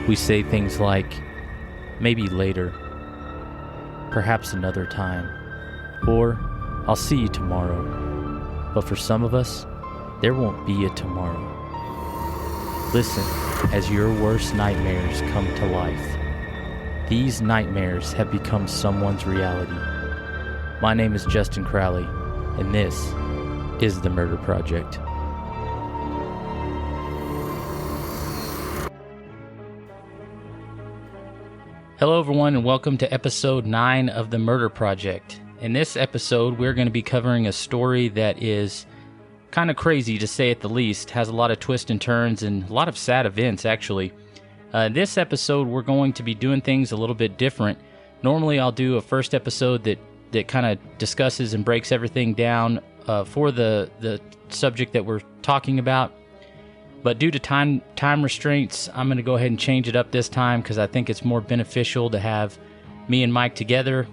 We say things like, maybe later, perhaps another time, or I'll see you tomorrow. But for some of us, there won't be a tomorrow. Listen as your worst nightmares come to life. These nightmares have become someone's reality. My name is Justin Crowley, and this is the Murder Project. Hello everyone, and welcome to episode 9 of the Murder Project. In this episode, we're going to be covering a story that is kind of crazy, to say at the least, has a lot of twists and turns and a lot of sad events, actually. This episode, we're going to be doing things a little bit different. Normally, I'll do a first episode that kind of discusses and breaks everything down for the subject that we're talking about. But due to time restraints, I'm going to go ahead and change it up this time because I think it's more beneficial to have me and Mike together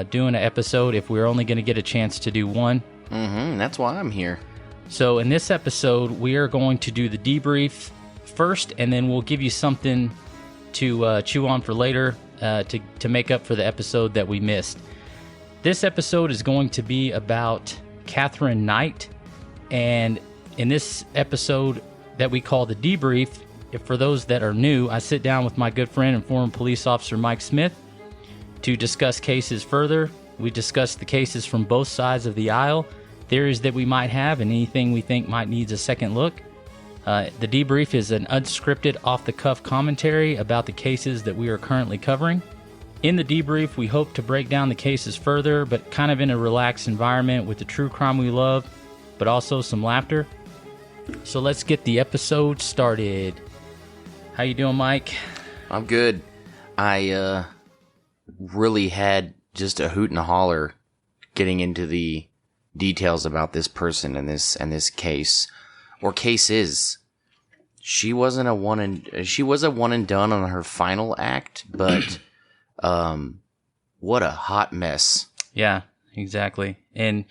doing an episode if we're only going to get a chance to do one. That's why I'm here. So in this episode, we are going to do the debrief first, and then we'll give you something to chew on for later to make up for the episode that we missed. This episode is going to be about Katherine Knight, and in this episode that we call the debrief, for those that are new, I sit down with my good friend and former police officer Mike Smith to discuss cases further. We discuss the cases from both sides of the aisle, theories that we might have, and anything we think might need a second look. The debrief is an unscripted, off-the-cuff commentary about the cases that we are currently covering. In the debrief, we hope to break down the cases further, but kind of in a relaxed environment with the true crime we love, but also some laughter. So let's get the episode started. How you doing, Mike? I'm good. I really had just a hoot and a holler getting into the details about this person and this case, or cases. She was a one and done on her final act, but what a hot mess. Yeah, exactly. And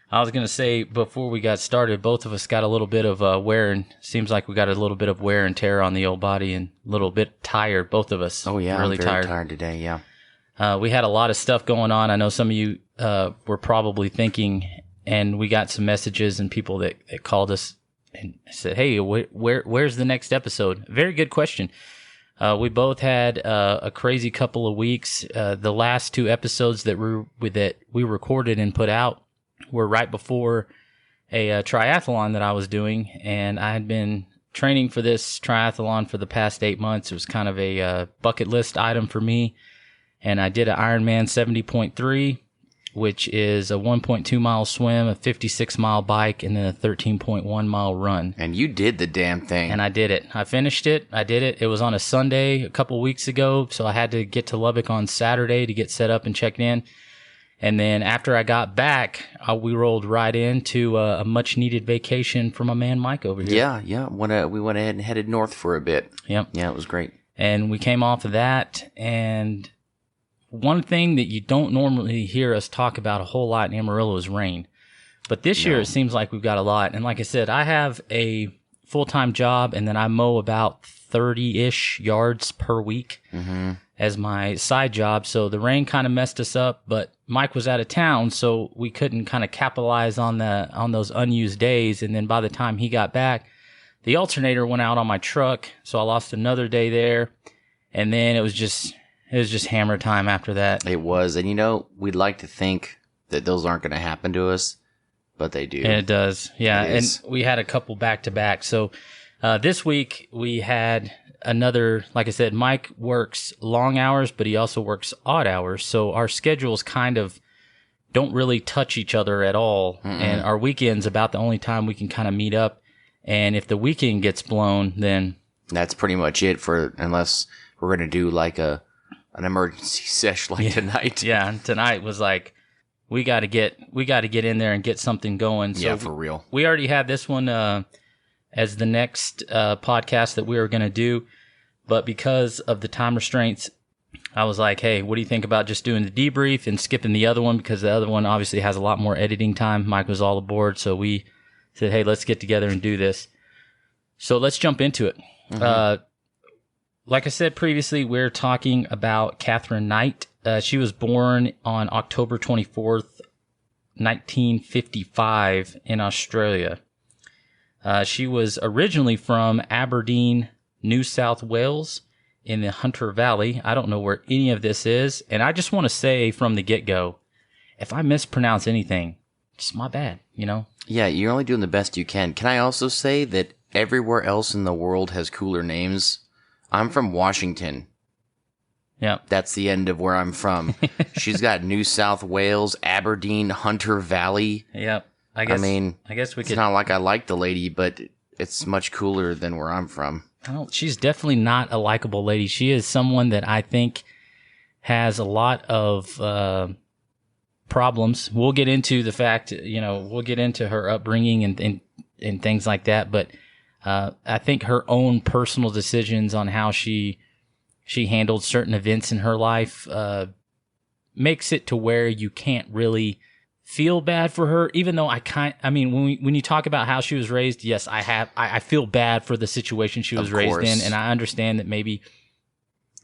I was gonna say before we got started, both of us got a little bit of seems like we got a little bit of wear and tear on the old body, and a little bit tired. Both of us. Oh yeah, really I'm very tired today. Yeah. We had a lot of stuff going on. I know some of you were probably thinking, and we got some messages and people that called us and said, "Hey, where's the next episode?" Very good question. We both had a crazy couple of weeks. The last 2 episodes that we recorded and put out were right before a triathlon that I was doing, and I had been training for this triathlon for the past 8 months. It was kind of a bucket list item for me, and I did an Ironman 70.3, which is a 1.2 mile swim, a 56 mile bike, and then a 13.1 mile run. And you did the damn thing. And I did it. I finished it. I did it. It was on a Sunday a couple weeks ago, so I had to get to Lubbock on Saturday to get set up and checked in. And then after I got back, we rolled right into a much-needed vacation for my man Mike over here. Yeah. We went ahead and headed north for a bit. Yep. Yeah, it was great. And we came off of that, and one thing that you don't normally hear us talk about a whole lot in Amarillo is rain. But this year it seems like we've got a lot. And like I said, I have a full-time job, and then I mow about 30-ish yards per week as my side job. So the rain kind of messed us up, but Mike was out of town, so we couldn't kind of capitalize on those unused days. And then by the time he got back, the alternator went out on my truck, so I lost another day there. And then it was just hammer time after that. It was. And we'd like to think that those aren't going to happen to us, but they do. And it does. Yeah. And we had a couple back to back. So this week we had another, like I said, Mike works long hours, but he also works odd hours. So our schedules kind of don't really touch each other at all. And our weekend's about the only time we can kind of meet up. And if the weekend gets blown, then that's pretty much it, unless we're going to do like an emergency sesh like tonight. Yeah, tonight was like, we got to get in there and get something going. So yeah, for real. We already had this one as the next podcast that we were going to do, but because of the time restraints, I was like, hey, what do you think about just doing the debrief and skipping the other one, because the other one obviously has a lot more editing time. Mike was all aboard, so we said, hey, let's get together and do this. So let's jump into it. like I said previously, we're talking about Katherine Knight. She was born on October 24th, 1955 in Australia. She was originally from Aberdeen, New South Wales, in the Hunter Valley. I don't know where any of this is. And I just want to say from the get-go, if I mispronounce anything, just my bad, you know? Yeah, you're only doing the best you can. Can I also say that everywhere else in the world has cooler names? I'm from Washington. Yeah. That's the end of where I'm from. She's got New South Wales, Aberdeen, Hunter Valley. Yep. I guess we could. It's not like I like the lady, but it's much cooler than where I'm from. She's definitely not a likable lady. She is someone that I think has a lot of problems. We'll get into the fact, we'll get into her upbringing and things like that. But I think her own personal decisions on how she handled certain events in her life makes it to where you can't really feel bad for her, even though when you talk about how she was raised, yes, I feel bad for the situation she was raised in, and I understand that maybe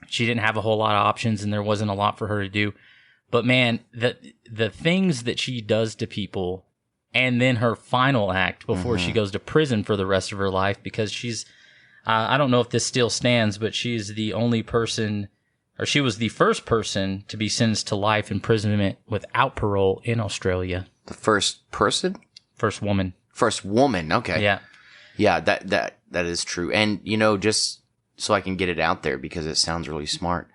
she didn't have a whole lot of options and there wasn't a lot for her to do. But man, the things that she does to people, and then her final act before she goes to prison for the rest of her life, because she's, I don't know if this still stands, but she's the only person, or she was the first person to be sentenced to life imprisonment without parole in Australia. The first person? First woman. First woman, okay. Yeah. Yeah, that is true. And, just so I can get it out there because it sounds really smart,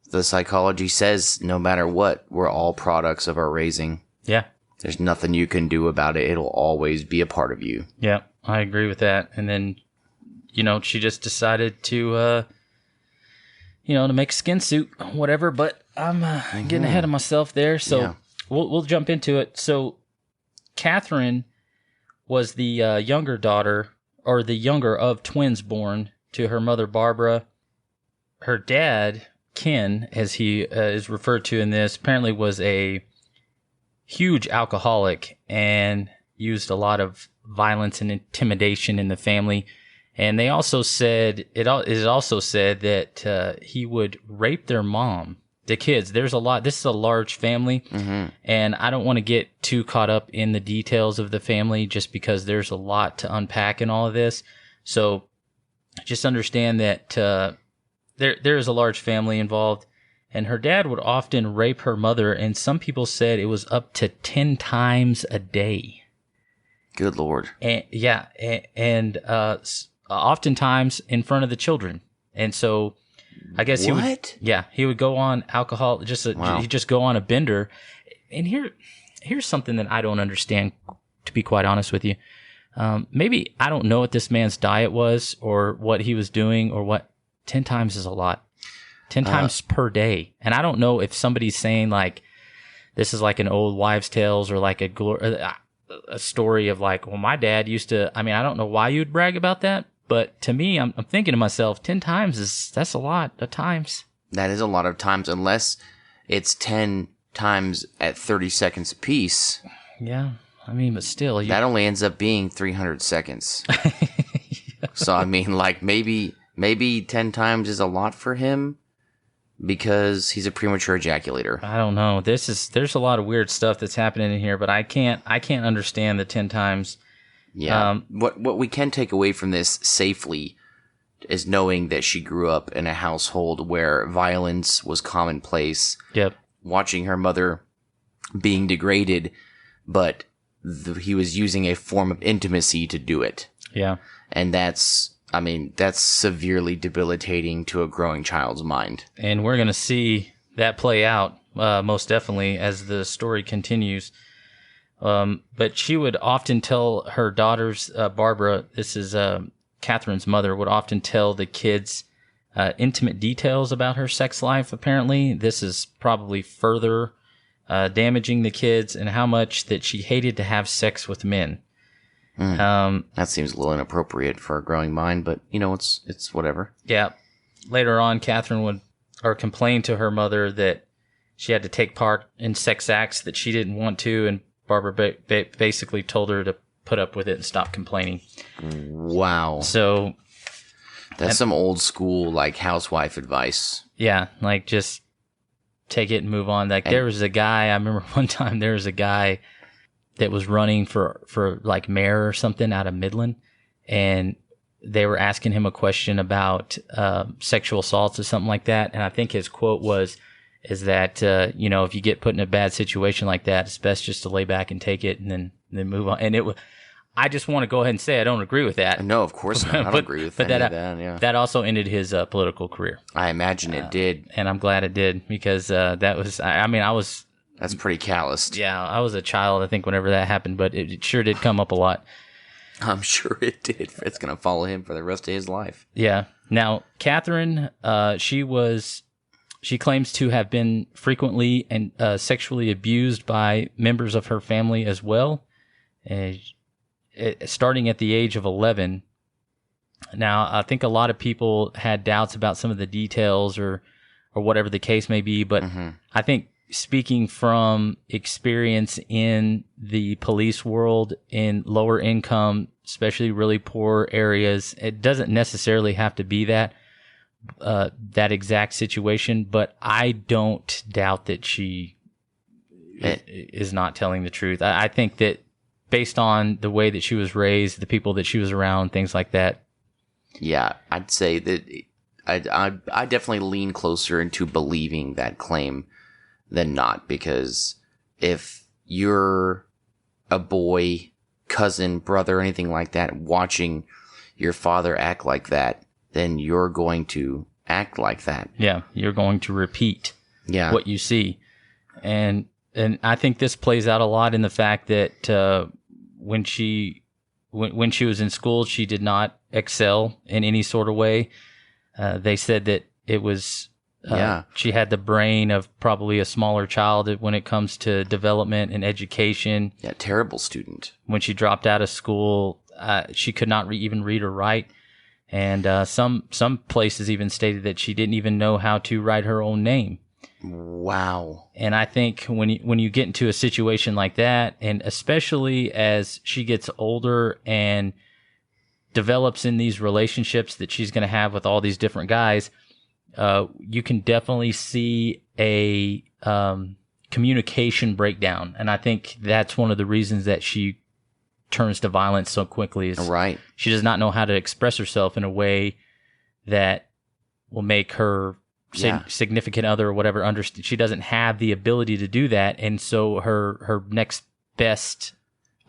the psychology says no matter what, we're all products of our raising. Yeah. There's nothing you can do about it. It'll always be a part of you. Yeah, I agree with that. And then, she just decided to to make a skin suit, whatever, but I'm getting ahead of myself there, so we'll jump into it. So Katherine was the younger daughter, or the younger of twins born to her mother, Barbara. Her dad, Ken, as he is referred to in this, apparently was a huge alcoholic and used a lot of violence and intimidation in the family. And they also said, it is also said that he would rape their mom, the kids. This is a large family, and I don't want to get too caught up in the details of the family just because there's a lot to unpack in all of this. So just understand that there is a large family involved, and her dad would often rape her mother, and some people said it was up to 10 times a day. Good Lord. And oftentimes in front of the children. And so I guess he would go on alcohol, he'd just go on a bender. And here's something that I don't understand, to be quite honest with you. Maybe I don't know what this man's diet was or what he was doing, or what. 10 times is a lot. 10 times per day. And I don't know if somebody's saying like this is like an old wives' tales, or like a story of like, well, my dad used to. I don't know why you'd brag about that, but to me, I'm thinking to myself, 10 times that's a lot of times. That is a lot of times, unless it's 10 times at 30 seconds apiece. Yeah, but still, that only ends up being 300 seconds. So maybe 10 times is a lot for him because he's a premature ejaculator. I don't know. There's a lot of weird stuff that's happening in here, but I can't understand the 10 times. Yeah. What we can take away from this safely is knowing that she grew up in a household where violence was commonplace. Yep. Watching her mother being degraded, but he was using a form of intimacy to do it. Yeah. And that's severely debilitating to a growing child's mind. And we're going to see that play out, most definitely, as the story continues. But she would often tell her daughters, Barbara, this is Katherine's mother, would often tell the kids intimate details about her sex life, apparently. This is probably further damaging the kids, and how much that she hated to have sex with men. That seems a little inappropriate for a growing mind, but it's whatever. Yeah. Later on, Katherine would complain to her mother that she had to take part in sex acts that she didn't want to, and Barbara basically told her to put up with it and stop complaining. Wow. So That's some old school, like, housewife advice. Yeah, like, just take it and move on. Like, there was a guy, I remember one time there was a guy that was running for like mayor or something out of Midland, and they were asking him a question about sexual assaults or something like that. And I think his quote is that, if you get put in a bad situation like that, it's best just to lay back and take it and then move on. And I just want to go ahead and say I don't agree with that. No, of course not. I don't agree with any of that. Yeah. That also ended his political career. I imagine it did. And I'm glad it did, because that was, I was... That's pretty calloused. Yeah, I was a child, I think, whenever that happened, but it sure did come up a lot. I'm sure it did. It's going to follow him for the rest of his life. Yeah. Now, Katherine, she claims to have been frequently and sexually abused by members of her family as well, starting at the age of 11. Now, I think a lot of people had doubts about some of the details or whatever the case may be, but I think, speaking from experience in the police world in lower income, especially really poor areas, it doesn't necessarily have to be that exact situation, but I don't doubt that she is not telling the truth. I think that based on the way that she was raised, the people that she was around, things like that. Yeah, I'd say that I definitely lean closer into believing that claim than not, because if you're a boy, cousin, brother, anything like that, watching your father act like that, then you're going to act like that. Yeah, you're going to repeat what you see. And I think this plays out a lot in the fact that when she was in school, she did not excel in any sort of way. They said that it was... she had the brain of probably a smaller child when it comes to development and education. Yeah, terrible student. When she dropped out of school, she could not even read or write. And some places even stated that she didn't even know how to write her own name. Wow. And I think when you get into a situation like that, and especially as she gets older and develops in these relationships that she's going to have with all these different guys, you can definitely see a communication breakdown. And I think that's one of the reasons that she turns to violence so quickly. Is right. She does not know how to express herself in a way that will make her significant other or whatever understand. She doesn't have the ability to do that. And so her next best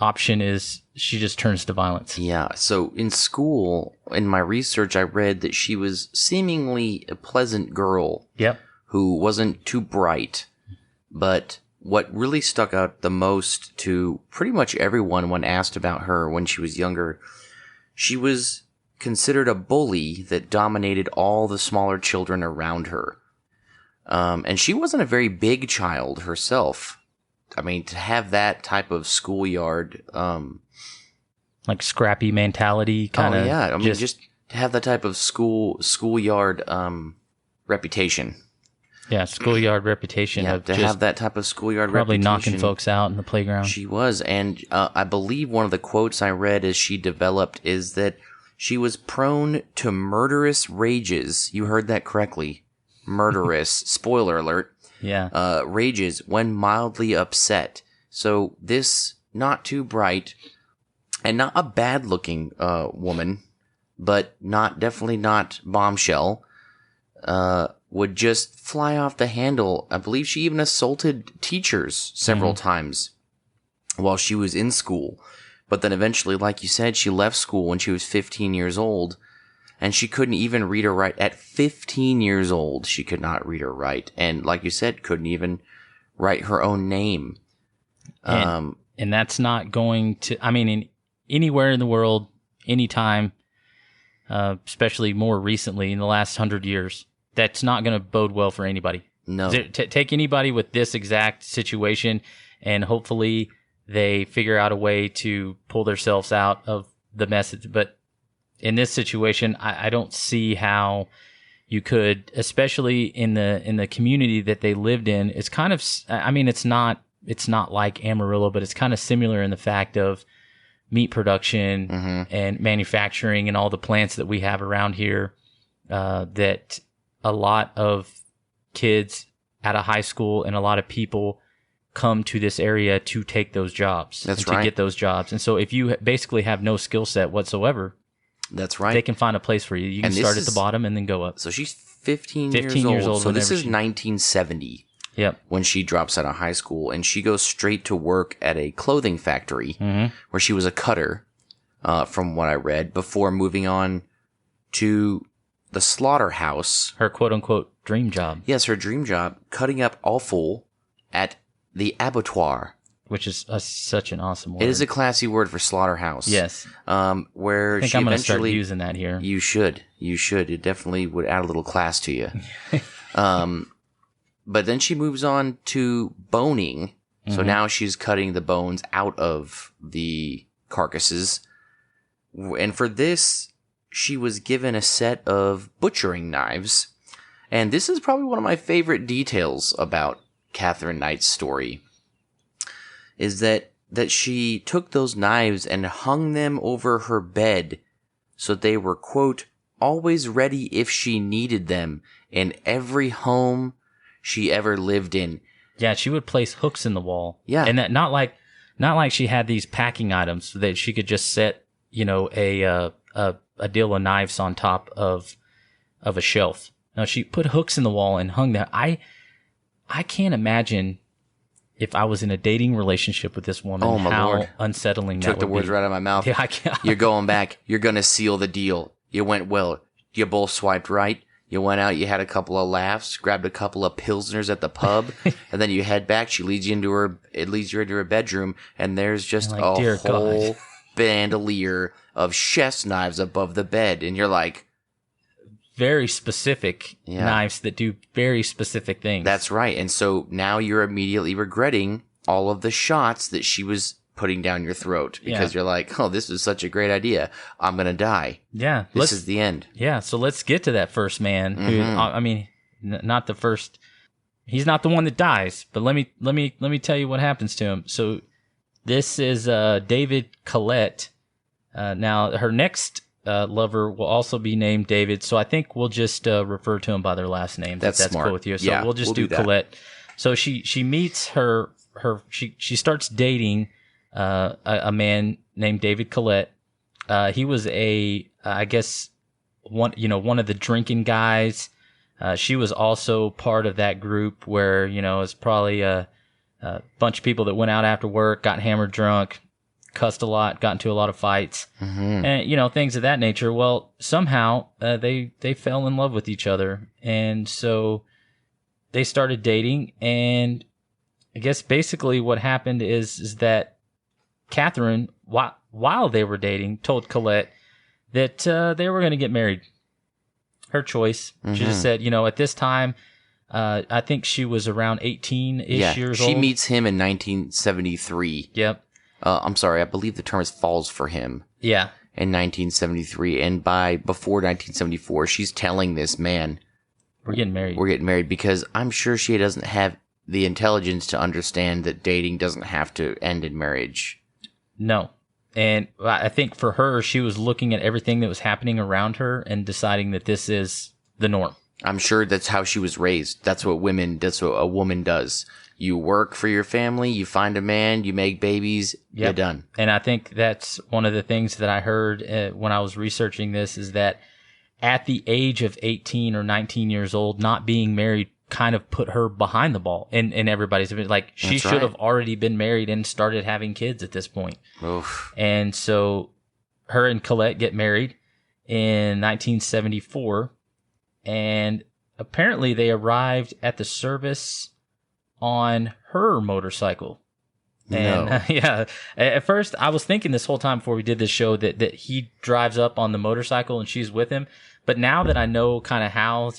option is she just turns to violence. Yeah. So in school, in my research, I read that she was seemingly a pleasant girl. Yep. Who wasn't too bright. But what really stuck out the most to pretty much everyone when asked about her when she was younger, she was considered a bully that dominated all the smaller children around her. And she wasn't a very big child herself. I mean, to have that type of schoolyard, like scrappy mentality, kind of. Oh yeah, I mean, just to have that type of schoolyard reputation. Yeah, schoolyard reputation. Yeah, of to just have that type of schoolyard probably reputation. knocking folks out in the playground. She was, and I believe one of the quotes I read as she developed is that she was prone to murderous rages. You heard that correctly. Murderous. Spoiler alert. Yeah. Rages when mildly upset. So this not too bright and not a bad looking woman, but definitely not bombshell, would just fly off the handle. I believe she even assaulted teachers several times while she was in school. But then eventually, like you said, she left school when she was 15 years old, and she couldn't even read or write. At 15 years old, she could not read or write. And like you said, couldn't even write her own name. And that's not going to, I mean, anywhere in the world, anytime, especially more recently in the last 100 years, that's not going to bode well for anybody. No. Take anybody with this exact situation, and hopefully they figure out a way to pull themselves out of the mess. But in this situation, I don't see how you could, especially in the community that they lived in. It's kind of, I mean, it's not like Amarillo, but it's kind of similar in the fact of meat production and manufacturing and all the plants that we have around here. that a lot of kids out of high school and a lot of people come to this area to take those jobs. That's and right. To get those jobs. And so if you basically have no skill set whatsoever, that's right. they can find a place for you. You can start at the bottom and then go up. So she's 15 years old. So this is 1970. Yep. When she drops out of high school, and she goes straight to work at a clothing factory where she was a cutter, from what I read, before moving on to the slaughterhouse. Her quote-unquote dream job. Yes, her dream job, cutting up offal at the abattoir. Which is such an awesome word. It is a classy word for slaughterhouse. Yes. Where I think she I'm going to eventually start using that here. You should. It definitely would add a little class to you. But then she moves on to boning. So now she's cutting the bones out of the carcasses. And for this, she was given a set of butchering knives. And this is probably one of my favorite details about Katherine Knight's story. Is that she took those knives and hung them over her bed so they were, quote, always ready if she needed them in every home she ever lived in. Yeah, she would place hooks in the wall. Yeah. And that not like she had these packing items that she could just set, a deal of knives on top of a shelf. No, she put hooks in the wall and hung that. I can't imagine if I was in a dating relationship with this woman, how Lord. unsettling that Took would the be. words right out of my mouth. Yeah, I can't. You're going back. You're going to seal the deal. You went well. You both swiped right. You went out. You had a couple of laughs. Grabbed a couple of pilsners at the pub, and then you head back. She leads you into her bedroom, and there's just Like, a dear whole God. bandolier of chef's knives above the bed, and you're like, Very specific knives that do very specific things. that's right. And so now you're immediately regretting all of the shots that she was putting down your throat because you're like, oh, this is such a great idea. I'm going to die. Yeah. This is the end. Yeah, so let's get to that first man who, I mean, not the first, he's not the one that dies, but let me tell you what happens to him. So this is David Collette. Now her next lover will also be named David, so I think we'll just refer to him by their last names. That's if that's smart. cool with you. So we'll just do that. Collette. So she meets she starts dating a man named David Collette. He was I guess one of the drinking guys. She was also part of that group where, it's probably a bunch of people that went out after work, got hammered drunk, cussed a lot, got into a lot of fights, and, things of that nature. Well, somehow, they fell in love with each other. And so they started dating. And I guess basically what happened is that Katherine, while they were dating, told Collette that they were going to get married. Her choice. She just said, at this time, I think she was around 18-ish years old. She meets him in 1973. Yep. I'm sorry, I believe the term is falls for him. Yeah. In 1973. And before 1974, she's telling this man, We're getting married. Because I'm sure she doesn't have the intelligence to understand that dating doesn't have to end in marriage. No. And I think for her, she was looking at everything that was happening around her and deciding that this is the norm. I'm sure that's how she was raised. That's what a woman does. You work for your family, you find a man, you make babies, you're done. And I think that's one of the things that I heard when I was researching this is that at the age of 18 or 19 years old, not being married kind of put her behind the ball in everybody's opinion. Like, she should have already been married and started having kids at this point. Oof. And so her and Collette get married in 1974. And apparently they arrived at the service on her motorcycle. And No. At first I was thinking this whole time before we did this show that he drives up on the motorcycle and she's with him. But now that I know kind of how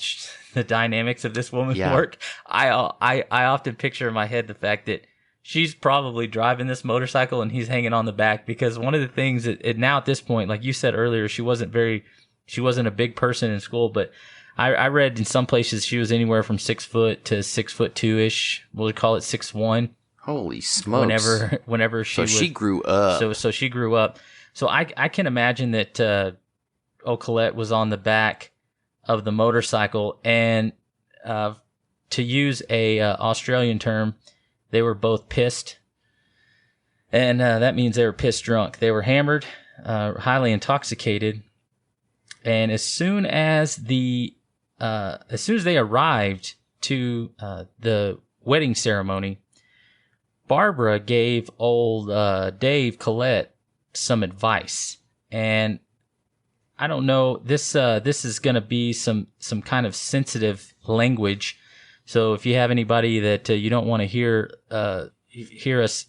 the dynamics of this woman work, I often picture in my head the fact that she's probably driving this motorcycle and he's hanging on the back, because one of the things that now at this point, like you said earlier, she wasn't a big person in school, but I read in some places she was anywhere from 6 foot to 6'2" We'll call it 6'1". Holy smokes! Whenever she grew up. So she grew up. So I can imagine that Colette was on the back of the motorcycle, and to use a Australian term, they were both pissed, and that means they were pissed drunk. They were hammered, highly intoxicated, and as soon as they arrived to the wedding ceremony, Barbara gave old Dave Collette some advice, and I don't know, this is going to be some kind of sensitive language. So if you have anybody that you don't want to hear us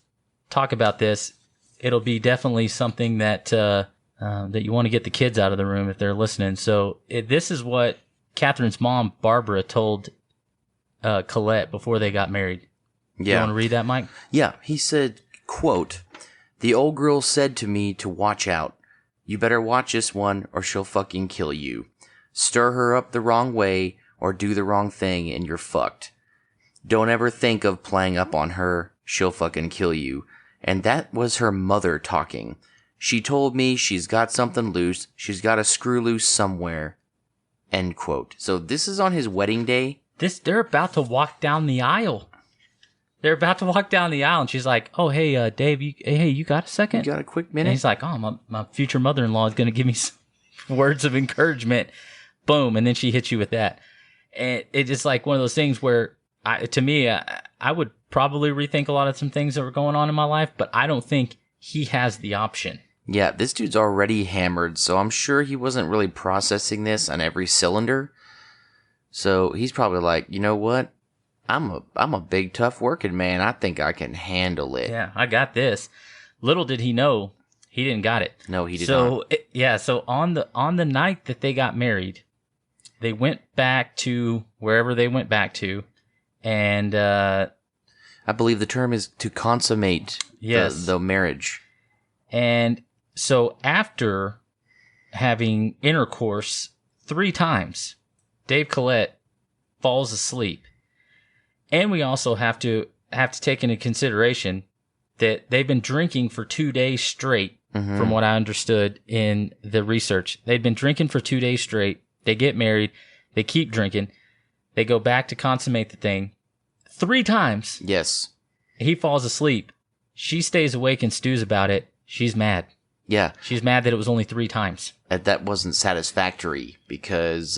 talk about this, it'll be definitely something that that you want to get the kids out of the room if they're listening. So this is what Catherine's mom, Barbara, told Colette before they got married. Yeah. You want to read that, Mike? Yeah. He said, quote, "The old girl said to me to watch out. You better watch this one or she'll fucking kill you. Stir her up the wrong way or do the wrong thing and you're fucked. Don't ever think of playing up on her. She'll fucking kill you." And that was her mother talking. She told me she's got something loose. She's got a screw loose somewhere. End quote. So this is on his wedding day. They're about to walk down the aisle. And she's like, "Oh, hey, Dave, you got a second? You got a quick minute?" And he's like, "Oh, my future mother-in-law is going to give me some words of encouragement." Boom. And then she hits you with that. And it's just like one of those things where, I would probably rethink a lot of some things that were going on in my life, but I don't think he has the option. Yeah, this dude's already hammered, so I'm sure he wasn't really processing this on every cylinder. So he's probably like, you know what? I'm a big, tough working man. I think I can handle it. Yeah, I got this. Little did he know, he didn't got it. No, he did not. So on the night that they got married, they went back to wherever they went back to, and I believe the term is to consummate the marriage. And so after having intercourse 3 times, Dave Collette falls asleep. And we also have to take into consideration that they've been drinking for 2 days straight, from what I understood in the research. They'd been drinking for 2 days straight. They get married. They keep drinking. They go back to consummate the thing 3 times. Yes. He falls asleep. She stays awake and stews about it. She's mad. Yeah. She's mad that it was only 3 times. That wasn't satisfactory because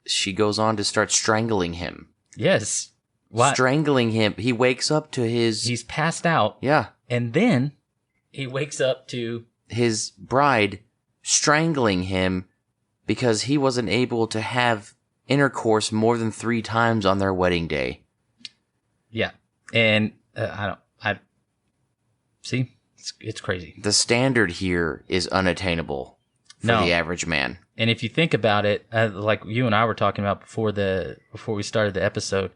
she goes on to start strangling him. Yes. What? Strangling him. He wakes up to his... He's passed out. Yeah. And then he wakes up to... his bride strangling him because he wasn't able to have intercourse more than 3 times on their wedding day. Yeah. And see, it's crazy. The standard here is unattainable for the average man. And if you think about it, like you and I were talking about before we started the episode,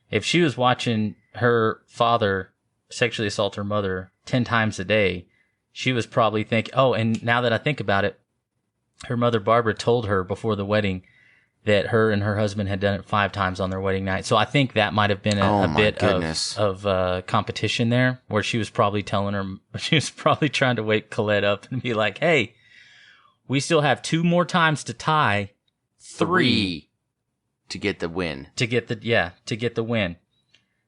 if she was watching her father sexually assault her mother 10 times a day, she was probably thinking, oh, and now that I think about it, her mother Barbara told her before the wedding that her and her husband had done it 5 times on their wedding night. So I think that might have been a bit of competition there, where she was probably trying to wake Colette up and be like, hey, we still have 2 more times to tie 3 to get the win. To get the win.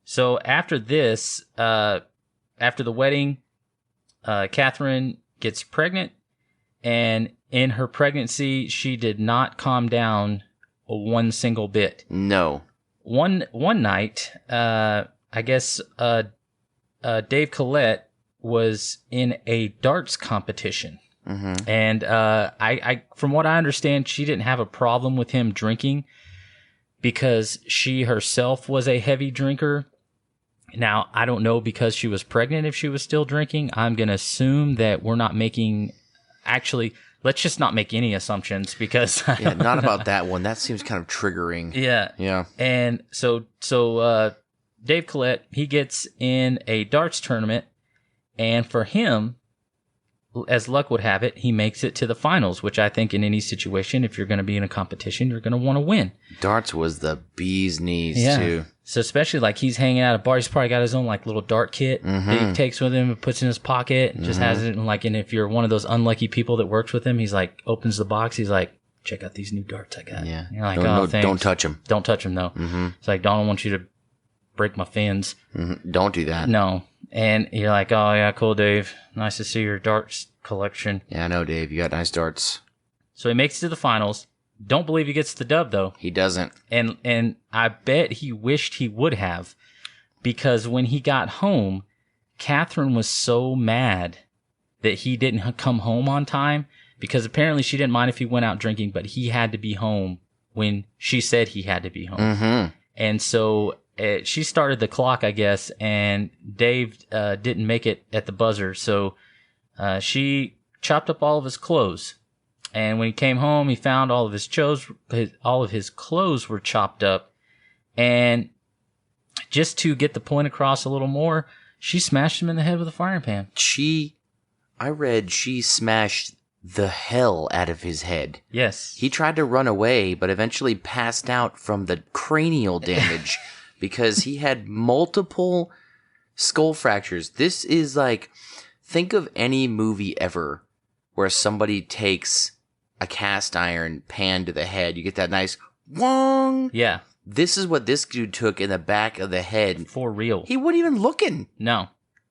So after this, after the wedding, Katherine gets pregnant, and in her pregnancy, she did not calm down one single bit. No. One night, I guess Dave Collette was in a darts competition. Mm-hmm. And I from what I understand, she didn't have a problem with him drinking because she herself was a heavy drinker. Now, I don't know because she was pregnant if she was still drinking. I'm going to assume that we're not making... Actually, let's just not make any assumptions because... yeah, not about that one. That seems kind of triggering. Yeah. Yeah. And so Dave Collette, he gets in a darts tournament, and for him, as luck would have it, he makes it to the finals, which I think in any situation, if you're going to be in a competition, you're going to want to win. Darts was the bee's knees, too. So especially like he's hanging out at a bar, he's probably got his own like little dart kit that he takes with him and puts in his pocket and just has it. And like, and if you're one of those unlucky people that works with him, he's like, opens the box. He's like, check out these new darts I got. Yeah. And you're like, thanks. Don't touch them. Don't touch them, though. Mm-hmm. It's like, don't want you to break my fins. Mm-hmm. Don't do that. No. And you're like, oh, yeah, cool, Dave. Nice to see your darts collection. Yeah, I know, Dave. You got nice darts. So he makes it to the finals. Don't believe he gets the dub, though. He doesn't. And I bet he wished he would have, because when he got home, Katherine was so mad that he didn't come home on time, because apparently she didn't mind if he went out drinking, but he had to be home when she said he had to be home. Mm-hmm. And so she started the clock, I guess, and Dave didn't make it at the buzzer. So she chopped up all of his clothes. And when he came home, he found all of his clothes were chopped up. And just to get the point across a little more, she smashed him in the head with a frying pan. I read she smashed the hell out of his head. Yes. He tried to run away, but eventually passed out from the cranial damage because he had multiple skull fractures. This is like, think of any movie ever where somebody takes a cast iron pan to the head. You get that nice wong. Yeah. This is what this dude took in the back of the head. For real. He wasn't even looking. No.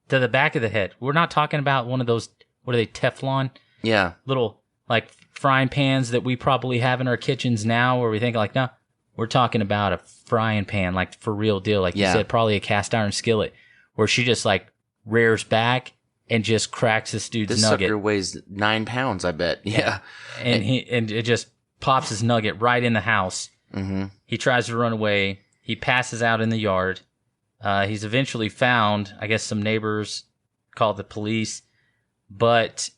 To the back of the head. We're not talking about one of those, what are they, Teflon? Yeah. Little, like, frying pans that we probably have in our kitchens now, where we think, like, no, we're talking about a frying pan, like, for real deal. Like you said, probably a cast iron skillet, where she just, like, rears back and just cracks this dude's nugget. This sucker weighs 9 pounds, I bet. Yeah. And it just pops his nugget right in the house. Mm-hmm. He tries to run away. He passes out in the yard. He's eventually found. I guess some neighbors called the police, but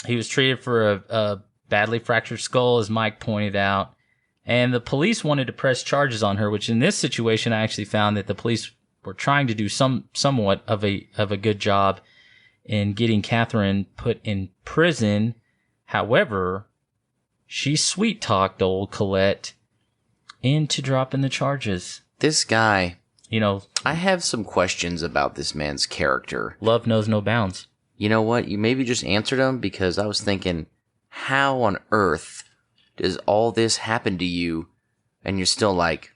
he was treated for a badly fractured skull, as Mike pointed out. And the police wanted to press charges on her, which in this situation, I actually found that the police were trying to do somewhat of a good job in getting Katherine put in prison. However, she sweet-talked old Colette into dropping the charges. This guy, you know, I have some questions about this man's character. Love knows no bounds. You know what? You maybe just answered them, because I was thinking, how on earth does all this happen to you and you're still like,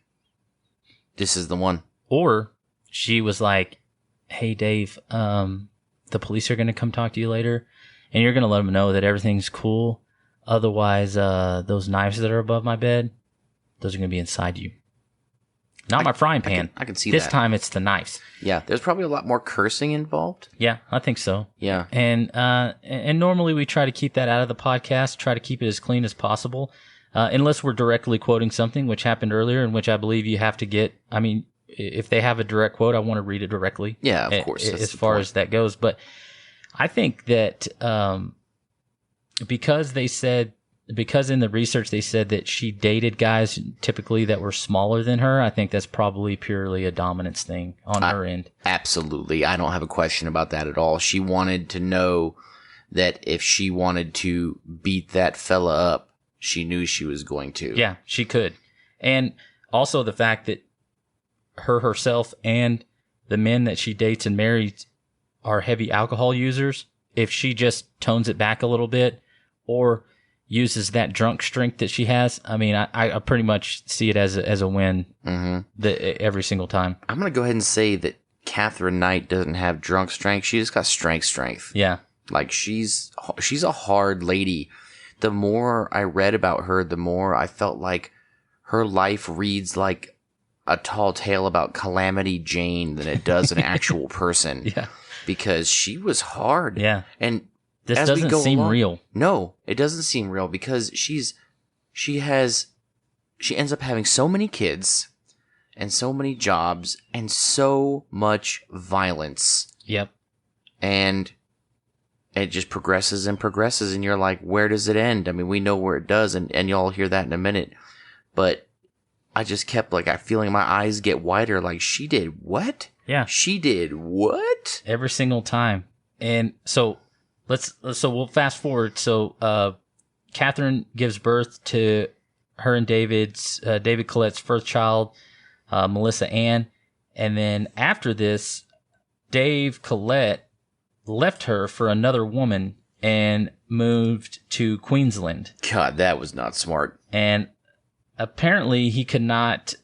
this is the one? Or she was like, hey, Dave, the police are going to come talk to you later, and you're going to let them know that everything's cool. Otherwise, those knives that are above my bed, those are going to be inside you. Not my frying pan. I can see this that. This time it's the knives. Yeah, there's probably a lot more cursing involved. Yeah, I think so. Yeah. And normally we try to keep that out of the podcast, try to keep it as clean as possible, unless we're directly quoting something, which happened earlier, in which I believe you have to get, I mean, if they have a direct quote, I want to read it directly. Yeah, of course. As far as that goes. But I think that because in the research they said that she dated guys typically that were smaller than her, I think that's probably purely a dominance thing on her end. Absolutely. I don't have a question about that at all. She wanted to know that if she wanted to beat that fella up, she knew she was going to. Yeah, she could. And also the fact that herself and the men that she dates and marries are heavy alcohol users. If she just tones it back a little bit or uses that drunk strength that she has, I mean, I pretty much see it as a win every single time. I'm going to go ahead and say that Katherine Knight doesn't have drunk strength. She just got strength. Yeah. Like, she's a hard lady. The more I read about her, the more I felt like her life reads like a tall tale about Calamity Jane than it does an actual person. Yeah. Because she was hard. Yeah. And this doesn't seem real. No, it doesn't seem real, because she ends up having so many kids and so many jobs and so much violence. Yep. And it just progresses and progresses, and you're like, where does it end? I mean, we know where it does, and y'all hear that in a minute. But I just kept feeling my eyes get wider, like, she did what? Yeah. She did what? Every single time. And so we'll fast forward. So Katherine gives birth to her and David Colette's first child, Melissa Ann. And then after this, Dave Colette left her for another woman and moved to Queensland. God, that was not smart. And apparently he could not.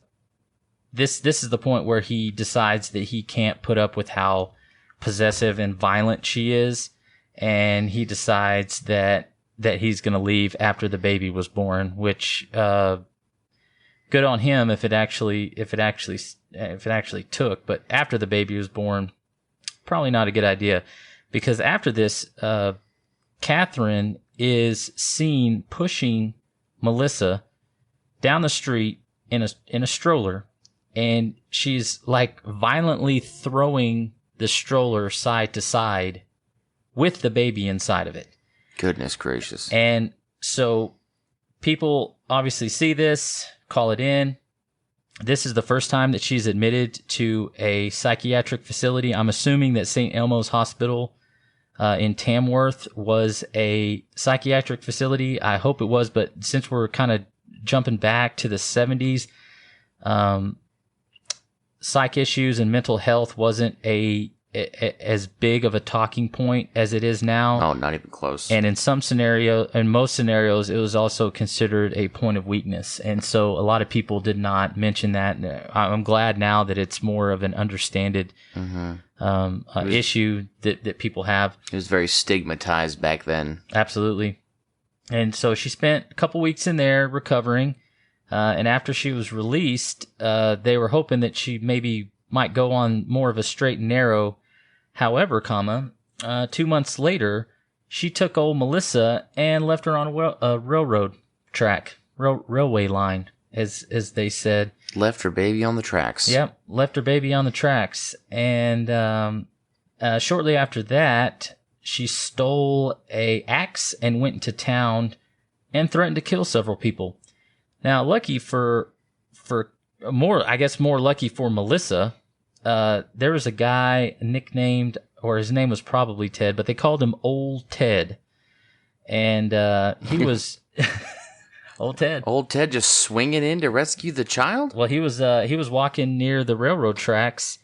This is the point where he decides that he can't put up with how possessive and violent she is, and he decides that he's going to leave after the baby was born. Which good on him if it actually took. But after the baby was born, probably not a good idea, because after this, Katherine is seen pushing Melissa down the street in a stroller, and she's like violently throwing the stroller side to side with the baby inside of it. Goodness gracious. And so people obviously see this, call it in. This is the first time that she's admitted to a psychiatric facility. I'm assuming that St. Elmo's Hospital in Tamworth was a psychiatric facility. I hope it was, but since we're kind of jumping back to the 70s, psych issues and mental health wasn't as big of a talking point as it is now. Oh, not even close. And in most scenarios, it was also considered a point of weakness. And so a lot of people did not mention that. I'm glad now that it's more of an understood issue that people have. It was very stigmatized back then. Absolutely. And so she spent a couple weeks in there recovering. And after she was released, they were hoping that she maybe might go on more of a straight and narrow. However, 2 months later, she took old Melissa and left her on a railroad track, railway line, as they said. Left her baby on the tracks. Yep, left her baby on the tracks. And shortly after that, she stole a axe and went into town and threatened to kill several people. Now, lucky more lucky for Melissa, there was a guy nicknamed, or his name was probably Ted, but they called him Old Ted. And he was Old Ted. Old Ted just swinging in to rescue the child? Well, he was walking near the railroad tracks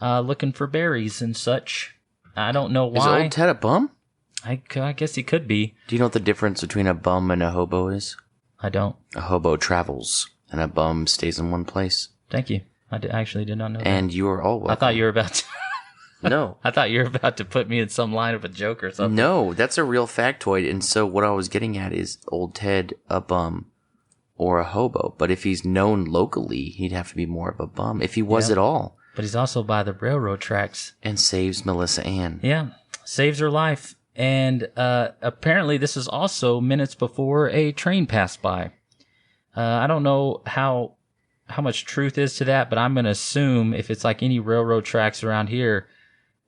looking for berries and such. I don't know why. Is Old Ted a bum? I guess he could be. Do you know what the difference between a bum and a hobo is? I don't. A hobo travels, and a bum stays in one place. Thank you. I actually did not know that. And you are all welcome. I thought you were about to... No. I thought you were about to put me in some line of a joke or something. No, that's a real factoid. And so what I was getting at is Old Ted a bum or a hobo. But if he's known locally, he'd have to be more of a bum. If he was at all. But he's also by the railroad tracks. And saves Melissa Ann. Yeah. Saves her life. And apparently this is also minutes before a train passed by. I don't know how much truth is to that, but I'm going to assume if it's like any railroad tracks around here,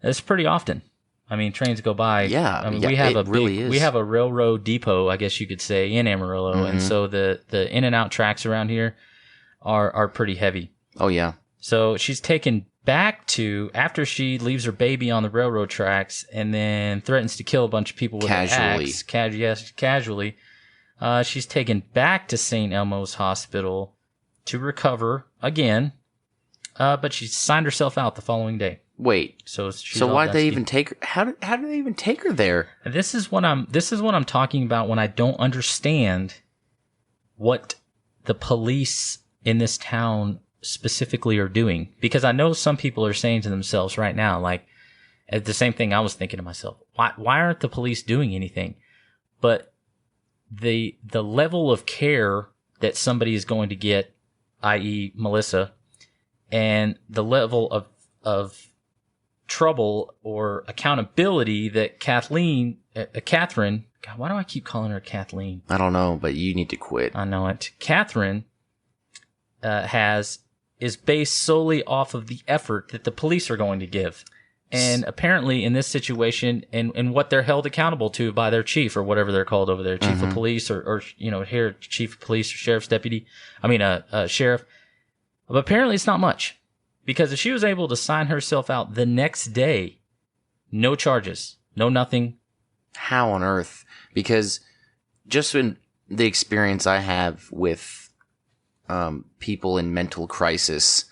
it's pretty often. I mean, trains go by. Yeah, I mean, yeah, we have a railroad depot, I guess you could say, in Amarillo, and so the in and out tracks around here are pretty heavy. Oh yeah. So she's taken back to, after she leaves her baby on the railroad tracks and then threatens to kill a bunch of people with an axe. Casually. She's taken back to St. Elmo's Hospital to recover again, but she signed herself out the following day. Wait. So why'd they even take her? How did they even take her there? And this is what I'm talking about when I don't understand what the police in this town specifically are doing, because I know some people are saying to themselves right now, like the same thing I was thinking to myself, why aren't the police doing anything? But the level of care that somebody is going to get, i.e. Melissa, and the level of trouble or accountability that Katherine, God, why do I keep calling her Kathleen? I don't know, but you need to quit. I know it. Katherine is based solely off of the effort that the police are going to give. And apparently in this situation, and what they're held accountable to by their chief, or whatever they're called over there, chief of police, or here, chief of police or sheriff's deputy, sheriff. But apparently it's not much. Because if she was able to sign herself out the next day, no charges, no nothing. How on earth? Because just in the experience I have with people in mental crisis,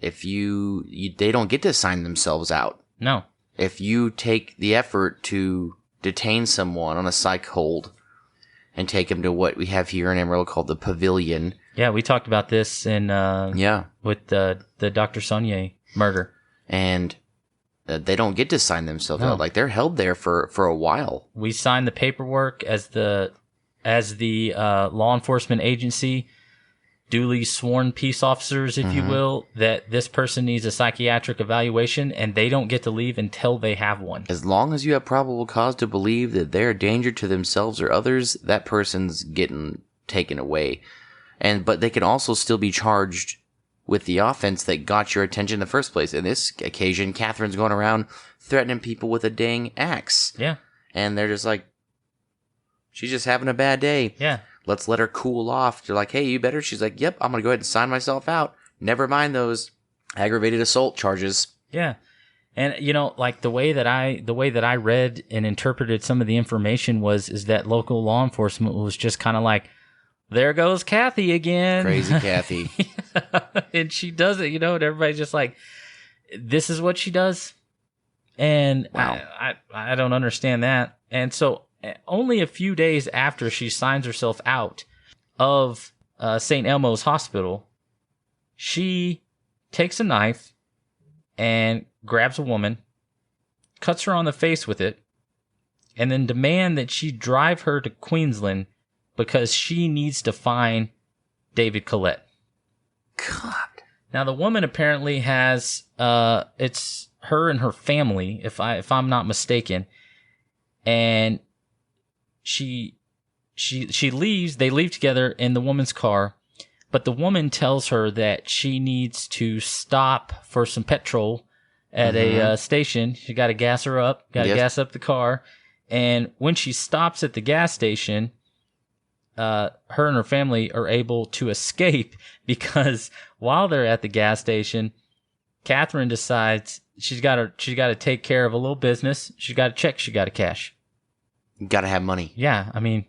if they don't get to sign themselves out. No. If you take the effort to detain someone on a psych hold and take him to what we have here in Amarillo called the Pavilion. Yeah, we talked about this in with the Dr. Saunier murder. And they don't get to sign themselves out. Like, they're held there for a while. We signed the paperwork as the law enforcement agency, duly sworn peace officers, if you will, that this person needs a psychiatric evaluation, and they don't get to leave until they have one. As long as you have probable cause to believe that they're a danger to themselves or others, that person's getting taken away. But they can also still be charged with the offense that got your attention in the first place. In this occasion, Catherine's going around threatening people with a dang axe. Yeah. And they're just like, she's just having a bad day. Yeah. Let's let her cool off. They're like, hey, you better. She's like, yep, I'm going to go ahead and sign myself out. Never mind those aggravated assault charges. Yeah. And, like the way that I read and interpreted some of the information is that local law enforcement was just kind of like, there goes Kathy again. Crazy Kathy. And she does it, and everybody's just like, this is what she does. And wow. I don't understand that. And so only a few days after she signs herself out of St. Elmo's Hospital, she takes a knife and grabs a woman, cuts her on the face with it, and then demand that she drive her to Queensland because she needs to find David Collette. God. Now, the woman apparently has, it's her and her family, if I'm not mistaken, and she leaves, they leave together in the woman's car, but the woman tells her that she needs to stop for some petrol at a station. She got to gas her up, gas up the car, and when she stops at the gas station, her and her family are able to escape because while they're at the gas station, Katherine decides she's got to take care of a little business. She's got to check. She got to cash. You got to have money. Yeah, I mean,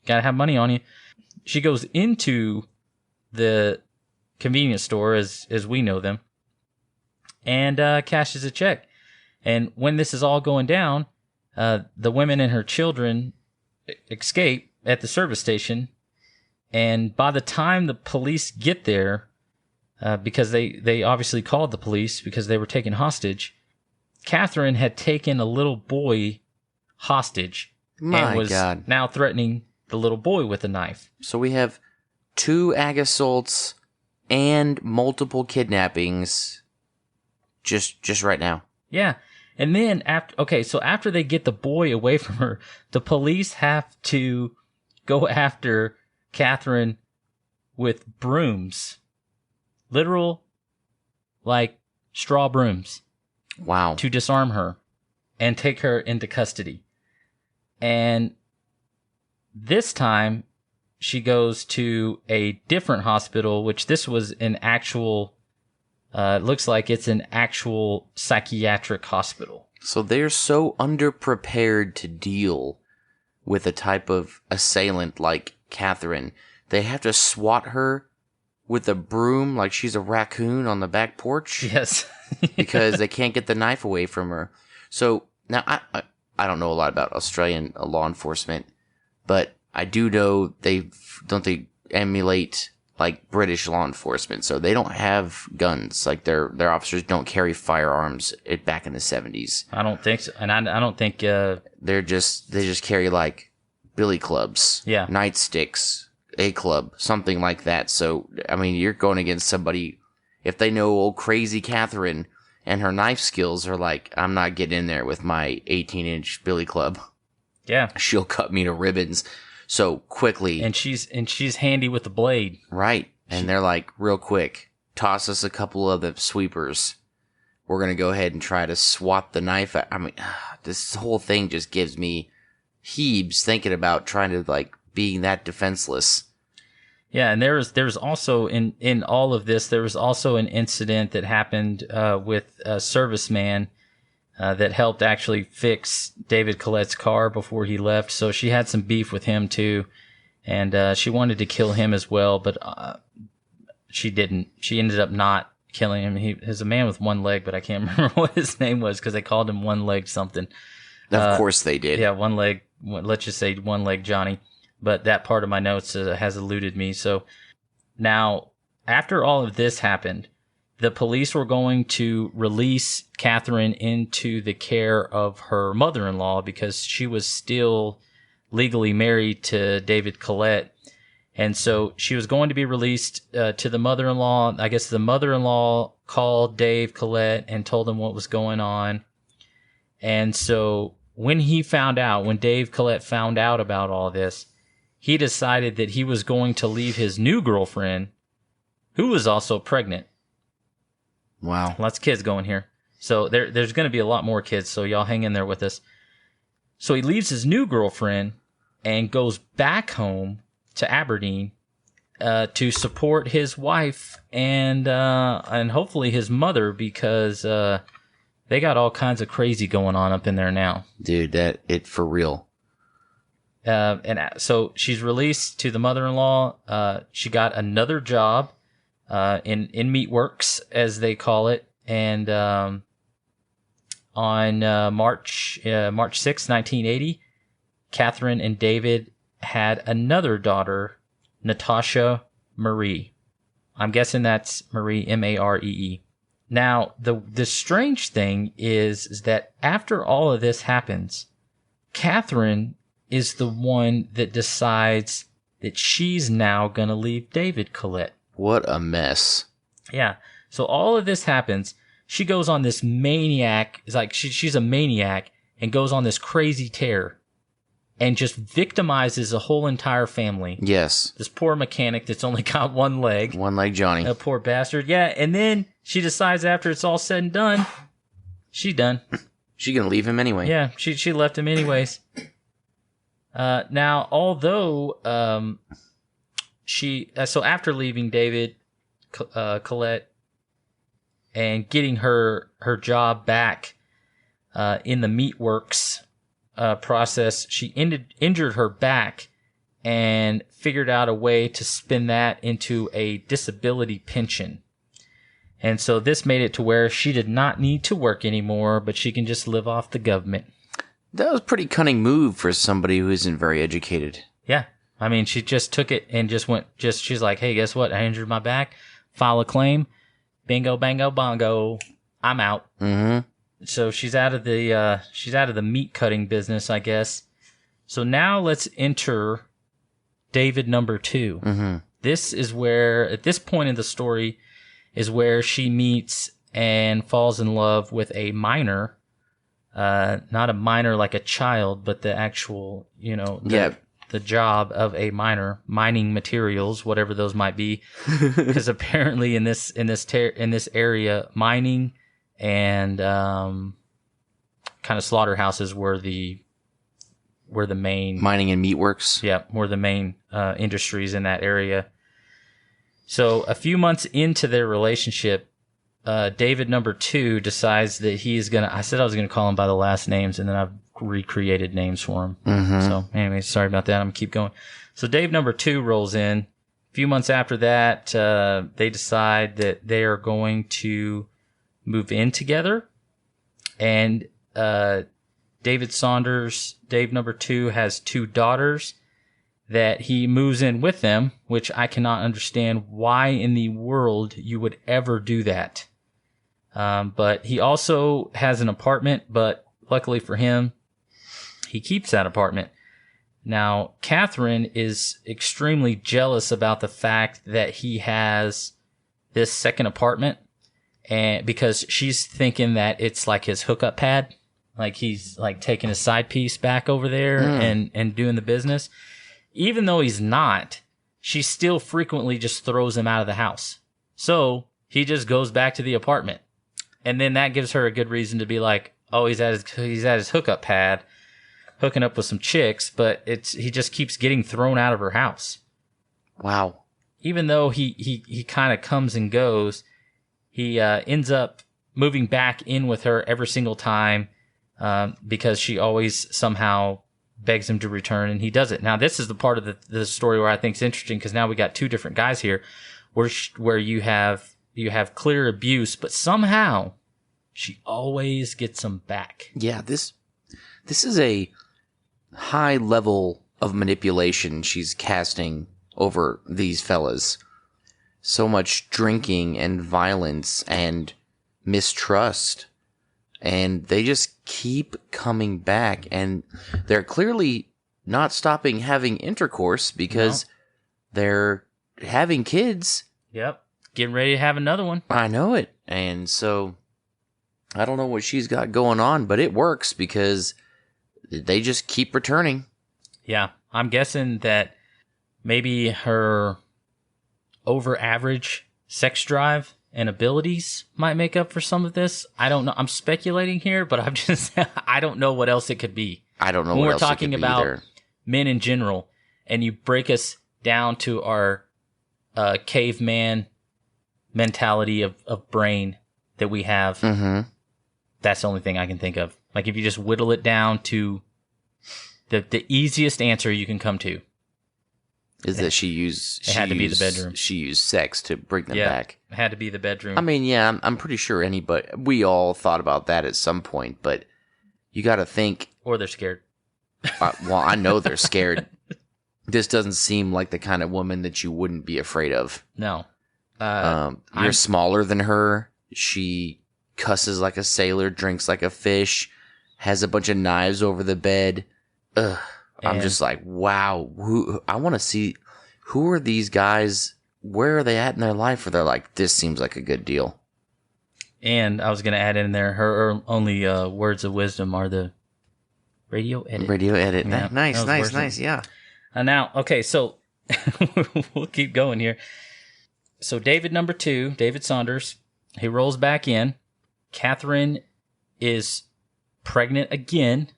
got to have money on you. She goes into the convenience store as we know them and cashes a check. And when this is all going down, the women and her children escape at the service station, and by the time the police get there, because they obviously called the police because they were taken hostage, Katherine had taken a little boy hostage and was now threatening the little boy with a knife. So we have 2 ag assaults and multiple kidnappings just right now. Yeah. And then after they get the boy away from her, the police have to go after Katherine with brooms. Literal, like, straw brooms. Wow. To disarm her and take her into custody. And this time, she goes to a different hospital, which this was an actual, looks like it's an actual psychiatric hospital. So they're so underprepared to deal with a type of assailant like Katherine. They have to swat her with a broom like she's a raccoon on the back porch. Yes. Because they can't get the knife away from her. So now I don't know a lot about Australian law enforcement, but I do know they emulate like British law enforcement. So they don't have guns. Like their officers don't carry firearms back in the 70s. I don't think so. And I don't think they just carry like billy clubs, nightsticks, a club, something like that. So I mean, you're going against somebody. If they know old crazy Katherine and her knife skills are like, I'm not getting in there with my 18-inch billy club. Yeah, she'll cut me to ribbons. So quickly, and she's handy with the blade, right? And they're like, real quick, toss us a couple of the sweepers. We're gonna go ahead and try to swat the knife. I mean, this whole thing just gives me heaves thinking about trying to like being that defenseless. Yeah, and there's also in all of this, there was also an incident that happened with a serviceman that helped actually fix David Collette's car before he left. So she had some beef with him too, and she wanted to kill him as well, but she didn't. She ended up not killing him. He's a man with one leg, but I can't remember what his name was because they called him one-legged something. Of course they did. Yeah, one leg. Let's just say one leg Johnny. But that part of my notes has eluded me. So now, after all of this happened, the police were going to release Katherine into the care of her mother-in-law because she was still legally married to David Collette. And so she was going to be released to the mother-in-law. I guess the mother-in-law called Dave Collette and told him what was going on. And so when Dave Collette found out about all this, he decided that he was going to leave his new girlfriend, who was also pregnant. Wow. Lots of kids going here. So there's going to be a lot more kids, so y'all hang in there with us. So he leaves his new girlfriend and goes back home to Aberdeen to support his wife and hopefully his mother, because they got all kinds of crazy going on up in there now. Dude, it for real. And so she's released to the mother-in-law. She got another job in Meatworks, as they call it. And on March 6, 1980, Katherine and David had another daughter, Natasha Marie. I'm guessing that's Marie, Maree. Now, the strange thing is that after all of this happens, Katherine is the one that decides that she's now going to leave David Collette. What a mess. Yeah. So all of this happens. She goes on this maniac. It's like she's a maniac and goes on this crazy tear and just victimizes a whole entire family. Yes. This poor mechanic that's only got one leg. One leg Johnny. A poor bastard. Yeah. And then she decides after it's all said and done, she's done. She gonna leave him anyway. Yeah. She left him anyways. Now, although so after leaving David Collette and getting her job back in the Meatworks process, she injured her back and figured out a way to spin that into a disability pension. And so this made it to where she did not need to work anymore, but she can just live off the government. That was a pretty cunning move for somebody who isn't very educated. Yeah. I mean, she just took it and she's like, hey, guess what? I injured my back. File a claim. Bingo, bango, bongo. I'm out. Mm-hmm. So she's out of the meat cutting business, I guess. So now let's enter David number 2. Mm-hmm. This is where, at this point in the story, is where she meets and falls in love with a miner. Not a miner like a child, but the actual, the job of a miner, mining materials, whatever those might be. Because apparently in this area, mining and kind of slaughterhouses were the main mining and meatworks. Yeah, were the main industries in that area. So a few months into their relationship, David number 2 decides that he's gonna. I said I was gonna call him by the last names, and then I've recreated names for him. Mm-hmm. So anyway, sorry about that. I'm gonna keep going. So Dave number 2 rolls in. A few months after that, they decide that they are going to move in together. And David Saunders, Dave number 2, has 2 daughters that he moves in with them, which I cannot understand why in the world you would ever do that. But he also has an apartment, but luckily for him, he keeps that apartment. Now, Katherine is extremely jealous about the fact that he has this second apartment, and because she's thinking that it's like his hookup pad, like he's like taking his side piece back over there and doing the business. Even though he's not, she still frequently just throws him out of the house. So he just goes back to the apartment. And then that gives her a good reason to be like, oh, he's at his hookup pad, hooking up with some chicks, but he just keeps getting thrown out of her house. Wow. Even though he kind of comes and goes, he ends up moving back in with her every single time because she always somehow begs him to return, and he does it. Now, this is the part of the story where I think it's interesting, because now we got 2 different guys here, where you have clear abuse, but somehow she always gets him back. Yeah, this this is a high level of manipulation she's casting over these fellas. So much drinking and violence and mistrust. And they just keep coming back. And they're clearly not stopping having intercourse because they're having kids. Yep. Getting ready to have another one. I know it. And so I don't know what she's got going on, but it works because they just keep returning. Yeah. I'm guessing that maybe her over average sex drive and abilities might make up for some of this. I don't know. I'm speculating here, but I'm just, I don't know what else it could be. I don't know when what we're else talking it could be about either. Men in general, and you break us down to our caveman mentality of brain that we have. Mm-hmm. That's the only thing I can think of. Like if you just whittle it down to the easiest answer you can come to. Is that it had to be the bedroom. She used sex to bring them back. It had to be the bedroom. I mean, yeah, I'm pretty sure we all thought about that at some point, but you got to think. Or they're scared. Well, I know they're scared. This doesn't seem like the kind of woman that you wouldn't be afraid of. No. You're smaller than her. She cusses like a sailor, drinks like a fish, has a bunch of knives over the bed. Ugh. I'm just like, wow. I want to see, who are these guys? Where are they at in their life? Where they're like, this seems like a good deal. And I was going to add in there, her only words of wisdom are the radio edit. Radio edit. Yeah, Nice. Yeah. Now, okay, so we'll keep going here. So David number 2, David Saunders, he rolls back in. Katherine is pregnant again.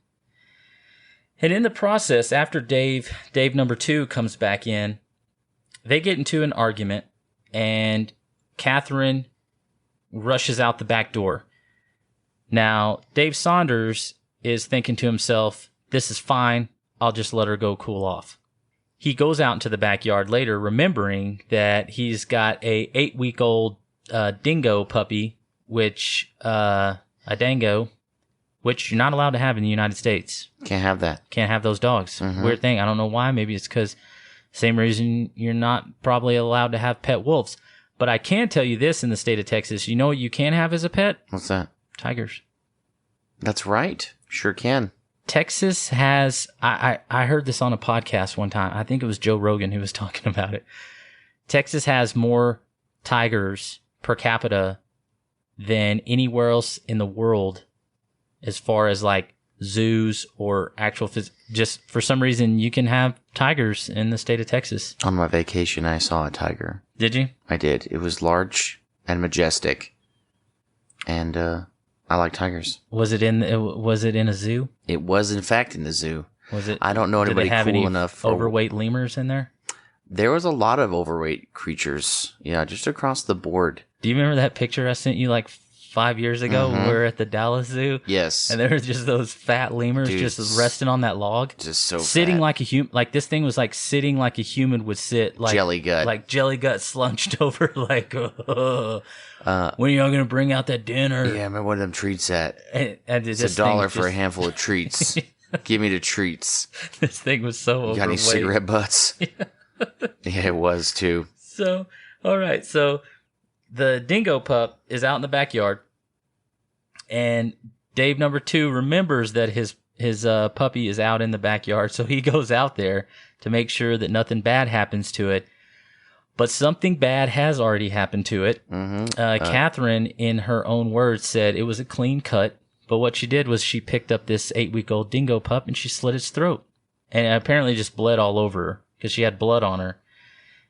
And in the process, after Dave number 2 comes back in, they get into an argument, and Katherine rushes out the back door. Now, Dave Saunders is thinking to himself, this is fine, I'll just let her go cool off. He goes out into the backyard later, remembering that he's got a 8-week-old dingo puppy, which you're not allowed to have in the United States. Can't have that. Can't have those dogs. Mm-hmm. Weird thing. I don't know why. Maybe it's because same reason you're not probably allowed to have pet wolves. But I can tell you this in the state of Texas. You know what you can have as a pet? What's that? Tigers. That's right. Sure can. Texas has, I heard this on a podcast one time. I think it was Joe Rogan who was talking about it. Texas has more tigers per capita than anywhere else in the world as far as like zoos or actual, just for some reason you can have tigers in the state of Texas. On my vacation, I saw a tiger. Did you? I did. It was large and majestic. And, I like tigers. Was it in a zoo? It was, in fact, in the zoo. Was it? I don't know Did anybody they have cool any enough. overweight lemurs in there? There was a lot of overweight creatures. Yeah, just across the board. Do you remember that picture I sent you like 5 years ago? Mm-hmm. We were at the Dallas Zoo. Yes. And there were just those fat lemurs Dude, just resting on that log. Just so sitting fat. like a human. Like this thing was like sitting like a human would sit. Like Jelly gut. Like jelly gut slunched over like, when are y'all going to bring out that dinner? Yeah, I remember one of them treats at. And It's $1 for a handful of treats. Give me the treats. This thing was so overweight. You got any cigarette butts? Yeah, it was too. So, all right. So the dingo pup is out in the backyard, and Dave number 2 remembers that his puppy is out in the backyard. So he goes out there to make sure that nothing bad happens to it. But something bad has already happened to it. Mm-hmm. Katherine, in her own words, said it was a clean cut. But what she did was she picked up this 8-week-old dingo pup and she slit its throat. And it apparently just bled all over her because she had blood on her.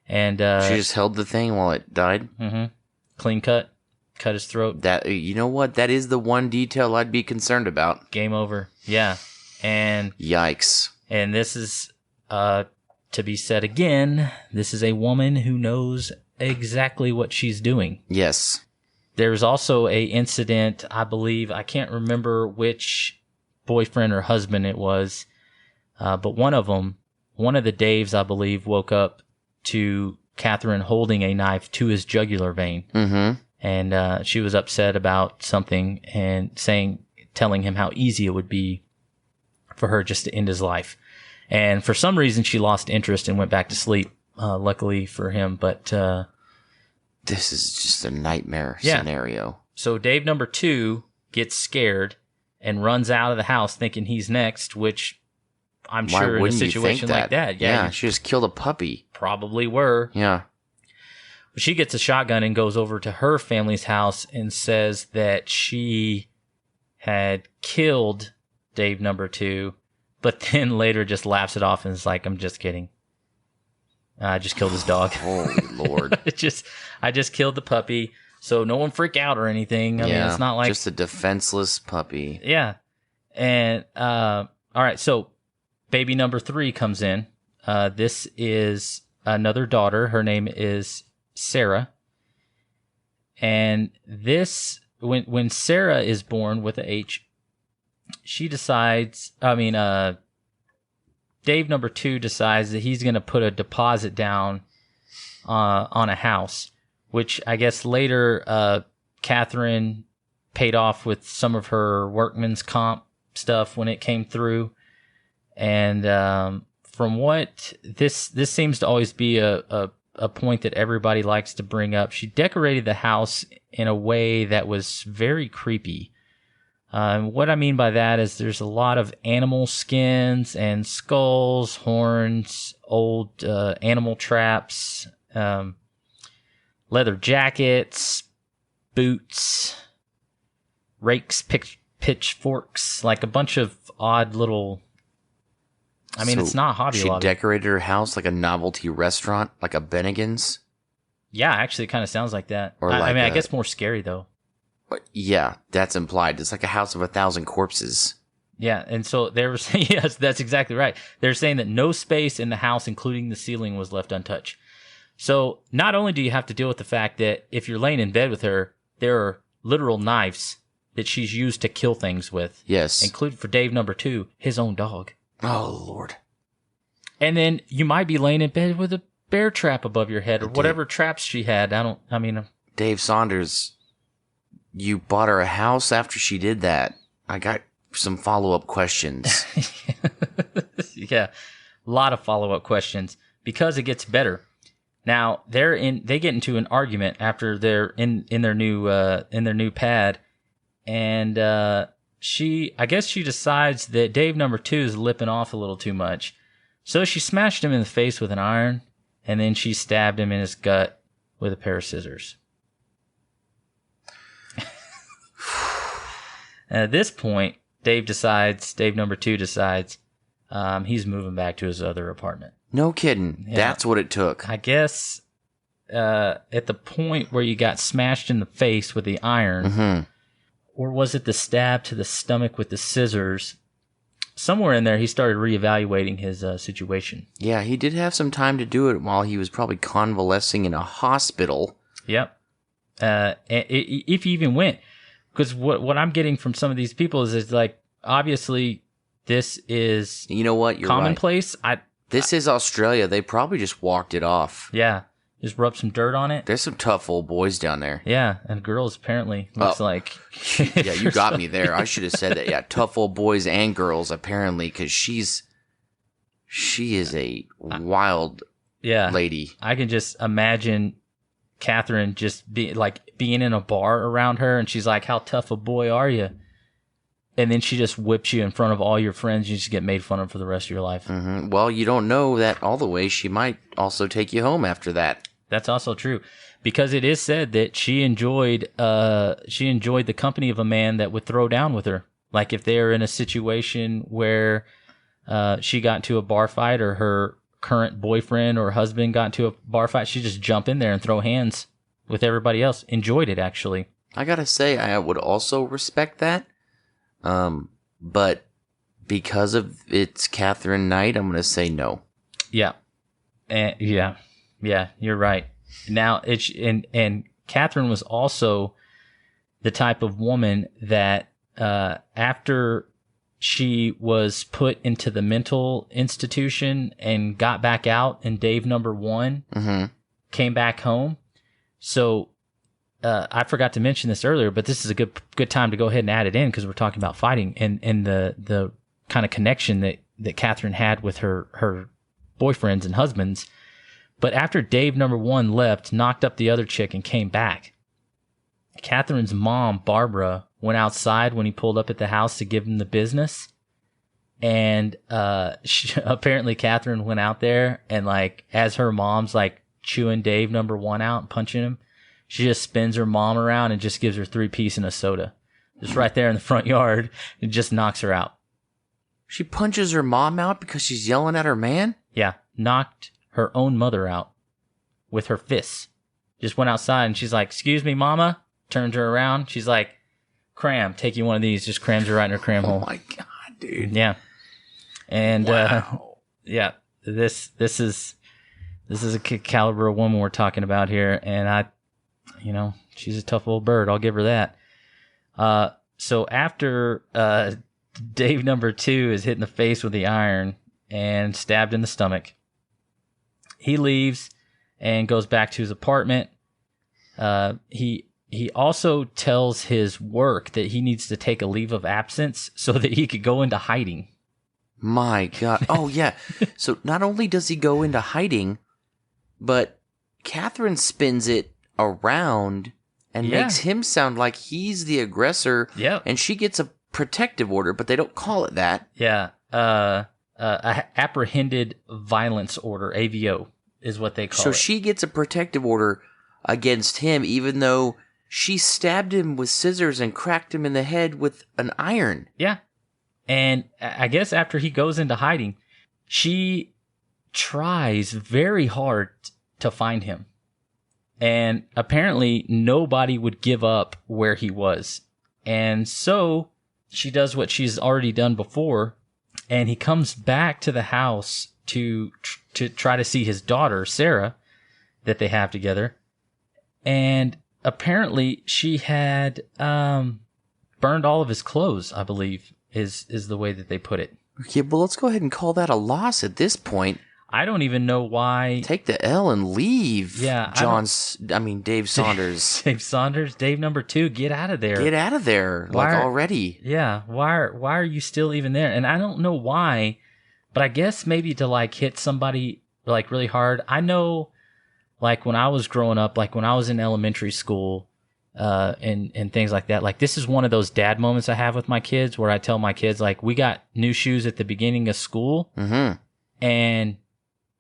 And she just held the thing while it died? Mm-hmm. Clean cut. Cut his throat. That, you know what? That is the one detail I'd be concerned about. Game over. Yeah. And yikes. And this is, to be said again, this is a woman who knows exactly what she's doing. Yes. There's also a incident, I believe, I can't remember which boyfriend or husband it was, but one of the Daves, I believe, woke up to Katherine holding a knife to his jugular vein. Mm-hmm. And she was upset about something and telling him how easy it would be for her just to end his life. And for some reason, she lost interest and went back to sleep, luckily for him. But this is just a nightmare scenario. So Dave number 2 gets scared and runs out of the house thinking he's next, which I'm sure in a situation like that. Yeah, she just killed a puppy. Probably were. Yeah. But she gets a shotgun and goes over to her family's house and says that she had killed Dave number 2, but then later just laughs it off and is like, I'm just kidding. I just killed his dog. Holy Lord. I just killed the puppy, so no one freak out or anything. I mean, it's not like... just a defenseless puppy. Yeah. And, all right, so baby number 3 comes in. This is another daughter. Her name is Sarah. And this, when Sarah is born with a H, she decides, Dave number 2 decides that he's going to put a deposit down on a house, which I guess later Katherine paid off with some of her workman's comp stuff when it came through. And from what this seems to always be a point that everybody likes to bring up, she decorated the house in a way that was very creepy. What I mean by that is there's a lot of animal skins and skulls, horns, old animal traps, leather jackets, boots, rakes, pitchforks, like a bunch of odd little... I mean, it's not Hobby Lobby. She decorated her house like a novelty restaurant, like a Bennigan's? Yeah, actually, it kind of sounds like that. Or I guess more scary, though. Yeah, that's implied. It's like a house of 1,000 corpses. Yeah, and so they were saying, yes, that's exactly right. They're saying that no space in the house, including the ceiling, was left untouched. So not only do you have to deal with the fact that if you're laying in bed with her, there are literal knives that she's used to kill things with. Yes. Including for Dave number 2, his own dog. Oh, Lord. And then you might be laying in bed with a bear trap above your head or whatever traps she had. Dave Saunders, you bought her a house after she did that. I got some follow-up questions. Yeah, a lot of follow-up questions because it gets better. Now they get into an argument after they're in their new pad, and she decides that Dave number 2 is lipping off a little too much, so she smashed him in the face with an iron, and then she stabbed him in his gut with a pair of scissors. At this point, Dave number 2 decides he's moving back to his other apartment. No kidding. Yeah. That's what it took. I guess at the point where you got smashed in the face with the iron, or was it the stab to the stomach with the scissors? Somewhere in there, he started reevaluating his situation. Yeah, he did have some time to do it while he was probably convalescing in a hospital. Yep. If he even went. Because what I'm getting from some of these people is like, obviously, this is You're commonplace. Right. This is Australia. They probably just walked it off. Yeah. Just rub some dirt on it. There's some tough old boys down there. Yeah, and girls apparently looks like. Yeah, you got me there. I should have said that. Yeah, tough old boys and girls apparently, because she is a wild lady. I can just imagine Katherine just being in a bar around her, and she's like, "How tough a boy are you?" And then she just whips you in front of all your friends. You just get made fun of for the rest of your life. Mm-hmm. Well, you don't know that all the way. She might also take you home after that. That's also true, because it is said that she enjoyed the company of a man that would throw down with her. Like if they are in a situation where she got into a bar fight, or her current boyfriend or husband got into a bar fight, she'd just jump in there and throw hands with everybody else. Enjoyed it, actually. I gotta say, I would also respect that. But because of it's Katherine Knight, I'm gonna say no. Yeah. Yeah, you're right. Now and Katherine was also the type of woman that after she was put into the mental institution and got back out, and Dave number 1 came back home. So I forgot to mention this earlier, but this is a good time to go ahead and add it in, because we're talking about fighting. And the kind of connection that Katherine had with her boyfriends and husbands. But after Dave number 1 left, knocked up the other chick, and came back, Katherine's mom, Barbara, went outside when he pulled up at the house to give him the business. And apparently Katherine went out there, and like as her mom's like chewing Dave number 1 out and punching him, she just spins her mom around and just gives her 3-piece and a soda. Just right there in the front yard, and just knocks her out. She punches her mom out because she's yelling at her man? Yeah, knocked her own mother out with her fists. Just went outside, and she's like, "Excuse me, mama." Turns her around. She's like, "Cram, take you one of these." Just crams her right in her cram hole. Oh my God, dude. Yeah. And, wow. Yeah, this is a caliber of woman we're talking about here. And she's a tough old bird. I'll give her that. So after, Dave number 2 is hit in the face with the iron and stabbed in the stomach, he leaves and goes back to his apartment. He also tells his work that he needs to take a leave of absence so that he could go into hiding. My God. Oh, yeah. So not only does he go into hiding, but Katherine spins it around and makes him sound like he's the aggressor. Yeah. And she gets a protective order, but they don't call it that. Yeah. Apprehended violence order, AVO, is what they call it. So she gets a protective order against him, even though she stabbed him with scissors and cracked him in the head with an iron. Yeah. And I guess after he goes into hiding, she tries very hard to find him. And apparently nobody would give up where he was. And so she does what she's already done before. And he comes back to the house to try to see his daughter, Sarah, that they have together. And apparently she had burned all of his clothes, I believe, is the way that they put it. Okay, well, let's go ahead and call that a loss at this point. I don't even know why. Take the L and leave. Yeah, Dave Saunders. Dave Saunders, Dave number 2, get out of there. Get out of there, already. Yeah, why are you still even there? And I don't know why, but I guess maybe to like hit somebody like really hard. I know, like when I was growing up, like when I was in elementary school, and things like that. Like this is one of those dad moments I have with my kids where I tell my kids, like, we got new shoes at the beginning of school, and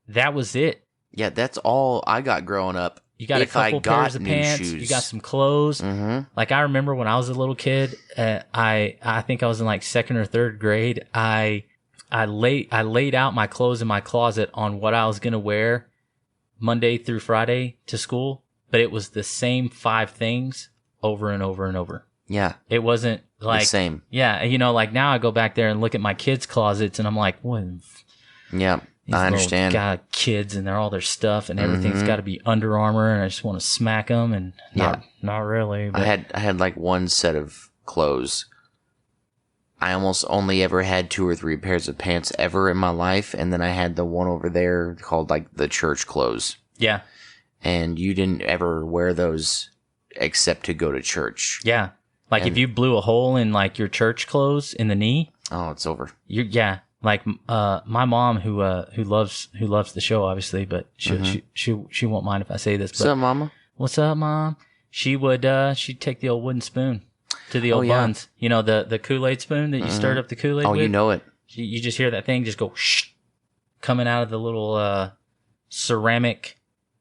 that was it. Yeah, that's all I got growing up. You got a couple pairs of pants. Shoes. You got some clothes. Like I remember when I was a little kid, I think I was in like 2nd or 3rd grade. I laid out my clothes in my closet on what I was gonna wear Monday through Friday to school, but it was the same 5 things over and over and over. Yeah. It wasn't like... the same. Yeah. Like now I go back there and look at my kids' closets and I'm like, what? Yeah, I understand. Got kids and they're all their stuff and everything's got to be Under Armour and I just want to smack them and not really. But. I had like one set of clothes. I almost only ever had 2 or 3 pairs of pants ever in my life. And then I had the one over there called like the church clothes. Yeah. And you didn't ever wear those except to go to church. Yeah. Like if you blew a hole in like your church clothes in the knee. Oh, it's over. Like my mom who loves the show obviously, but she won't mind if I say this. But, what's up, Mama? What's up, Mom? She would she'd take the old wooden spoon to the old buns. You know, the Kool-Aid spoon that you stirred up the Kool-Aid with? Oh, you know it. You just hear that thing just go shh, coming out of the little ceramic.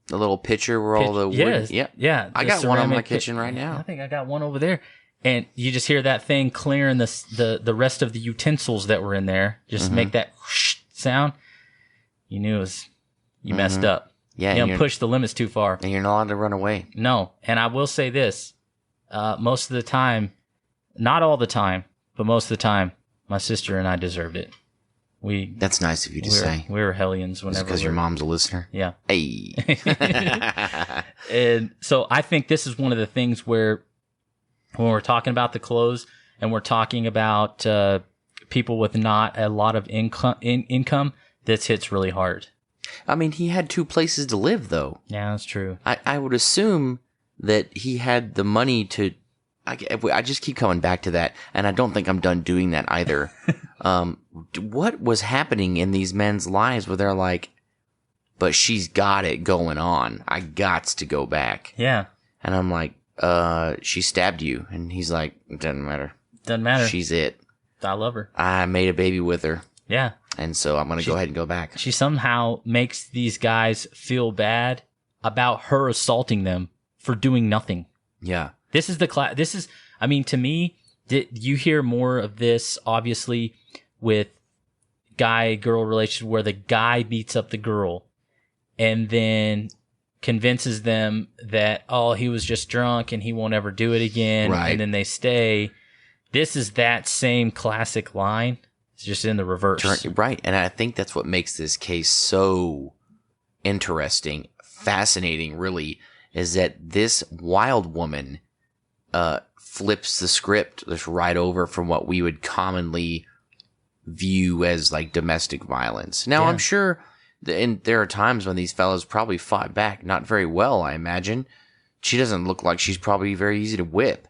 The little pitcher where all the wood... Yeah. I got one in my kitchen right now. I think I got one over there. And you just hear that thing clearing the rest of the utensils that were in there. Just make that whoosh sound. You knew you messed up. Yeah. You pushed the limits too far. And you're not allowed to run away. No. And I will say this. Most of the time, not all the time, but most of the time, my sister and I deserved it. That's nice of you to say. We were hellions whenever. Because your mom's a listener? Yeah. Hey. And so I think this is one of the things where when we're talking about the clothes and we're talking about people with not a lot of income, this hits really hard. I mean, he had 2 places to live, though. Yeah, that's true. I would assume that he had the money to... I just keep coming back to that, and I don't think I'm done doing that either. what was happening in these men's lives where they're like, but she's got it going on. I gots to go back. Yeah. And I'm like, she stabbed you. And he's like, it doesn't matter. Doesn't matter. She's it. I love her. I made a baby with her. Yeah. And so I'm going to go ahead and go back. She somehow makes these guys feel bad about her assaulting them for doing nothing. Yeah. This is I mean, to me, you hear more of this, obviously, with guy-girl relationship where the guy beats up the girl and then convinces them that, oh, he was just drunk and he won't ever do it again. Right. And then they stay. This is that same classic line. It's just in the reverse. Right. And I think that's what makes this case so interesting, fascinating, really, is that this wild woman flips the script just right over from what we would commonly view as like domestic violence. Now, I'm sure there are times when these fellows probably fought back not very well, I imagine. She doesn't look like she's probably very easy to whip.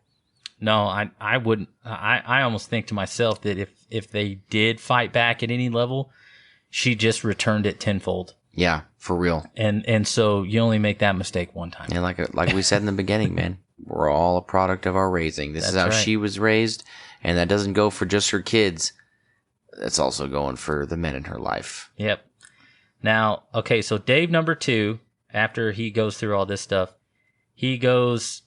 No, I wouldn't. I almost think to myself that if they did fight back at any level, she just returned it tenfold. Yeah, for real. And so you only make that mistake one time. And like we said in the beginning, man, we're all a product of our raising. This is how she was raised, and that doesn't go for just her kids. That's also going for the men in her life. Yep. Now, okay, so Dave number 2, after he goes through all this stuff, he goes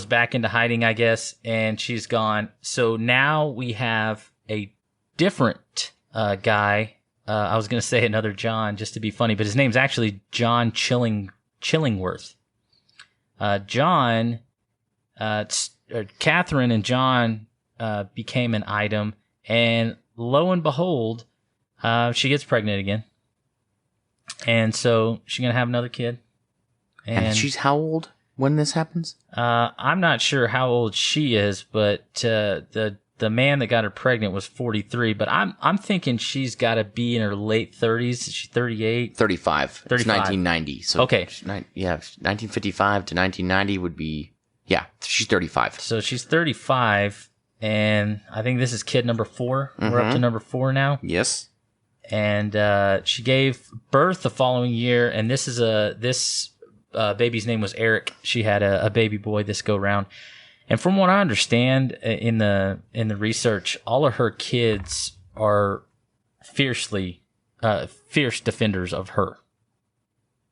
back into hiding, I guess, and she's gone. So now we have a different guy. I was going to say another John just to be funny, but his name's actually John Chillingworth. Katherine and John became an item, and lo and behold, she gets pregnant again. And so she's going to have another kid. And she's how old when this happens? I'm not sure how old she is, but the man that got her pregnant was 43. But I'm thinking she's got to be in her late 30s. Is she 38? 35. It's 1990. So okay. 1955 to 1990 would be, she's 35. So she's 35, and I think this is kid number 4. Mm-hmm. We're up to number 4 now. Yes. And she gave birth the following year, and this baby's name was Eric. She had a baby boy this go round. And from what I understand in the research, all of her kids are fierce defenders of her.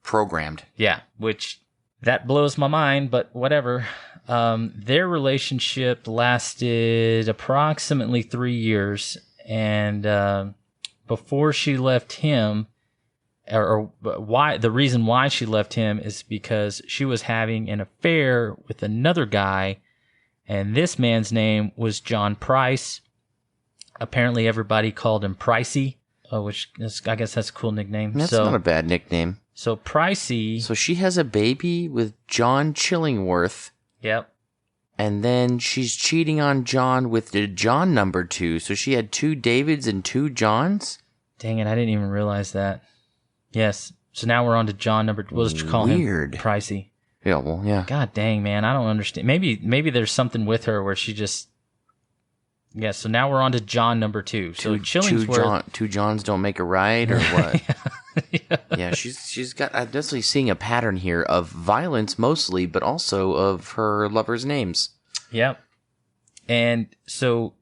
Programmed. Yeah, which that blows my mind, but whatever. Their relationship lasted approximately 3 years, and before she left him, or why the reason why she left him is because she was having an affair with another guy, and this man's name was John Price. Apparently, everybody called him Pricey, which is, I guess that's a cool nickname. That's not a bad nickname. So Pricey. So she has a baby with John Chillingworth. Yep. And then she's cheating on John with the John number 2. So she had 2 Davids and 2 Johns? Dang it, I didn't even realize that. Yes. So now we're on to John number 2. We'll just call him Pricey. Yeah, well, yeah. God dang, man. I don't understand. Maybe there's something with her where she just... Yeah, so now we're on to John number 2. So Chillingsworth... 2 Johns don't make a right, or what? Yeah, she's got... I'm definitely seeing a pattern here of violence mostly, but also of her lovers' names. Yep. And so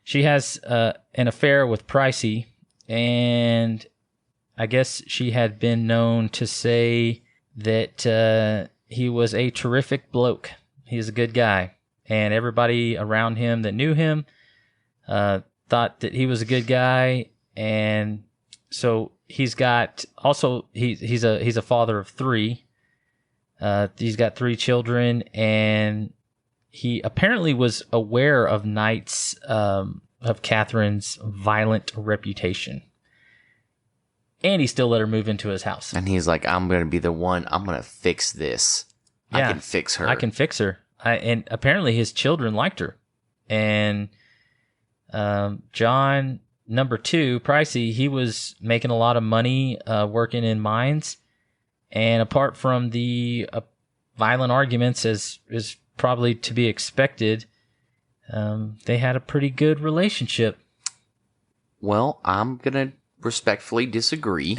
she has an affair with Pricey, and I guess she had been known to say that he was a terrific bloke. He's a good guy. And everybody around him that knew him thought that he was a good guy. And so he's got also he's a father of 3. He's got 3 children, and he apparently was aware of Knight's of Katherine's violent reputation. And he still let her move into his house. And he's like, I'm going to be the one. I'm going to fix this. Yeah, I can fix her. I can fix her. And apparently his children liked her. And John, number 2, Pricey, he was making a lot of money working in mines. And apart from the violent arguments, as is probably to be expected, they had a pretty good relationship. Well, I'm going to respectfully disagree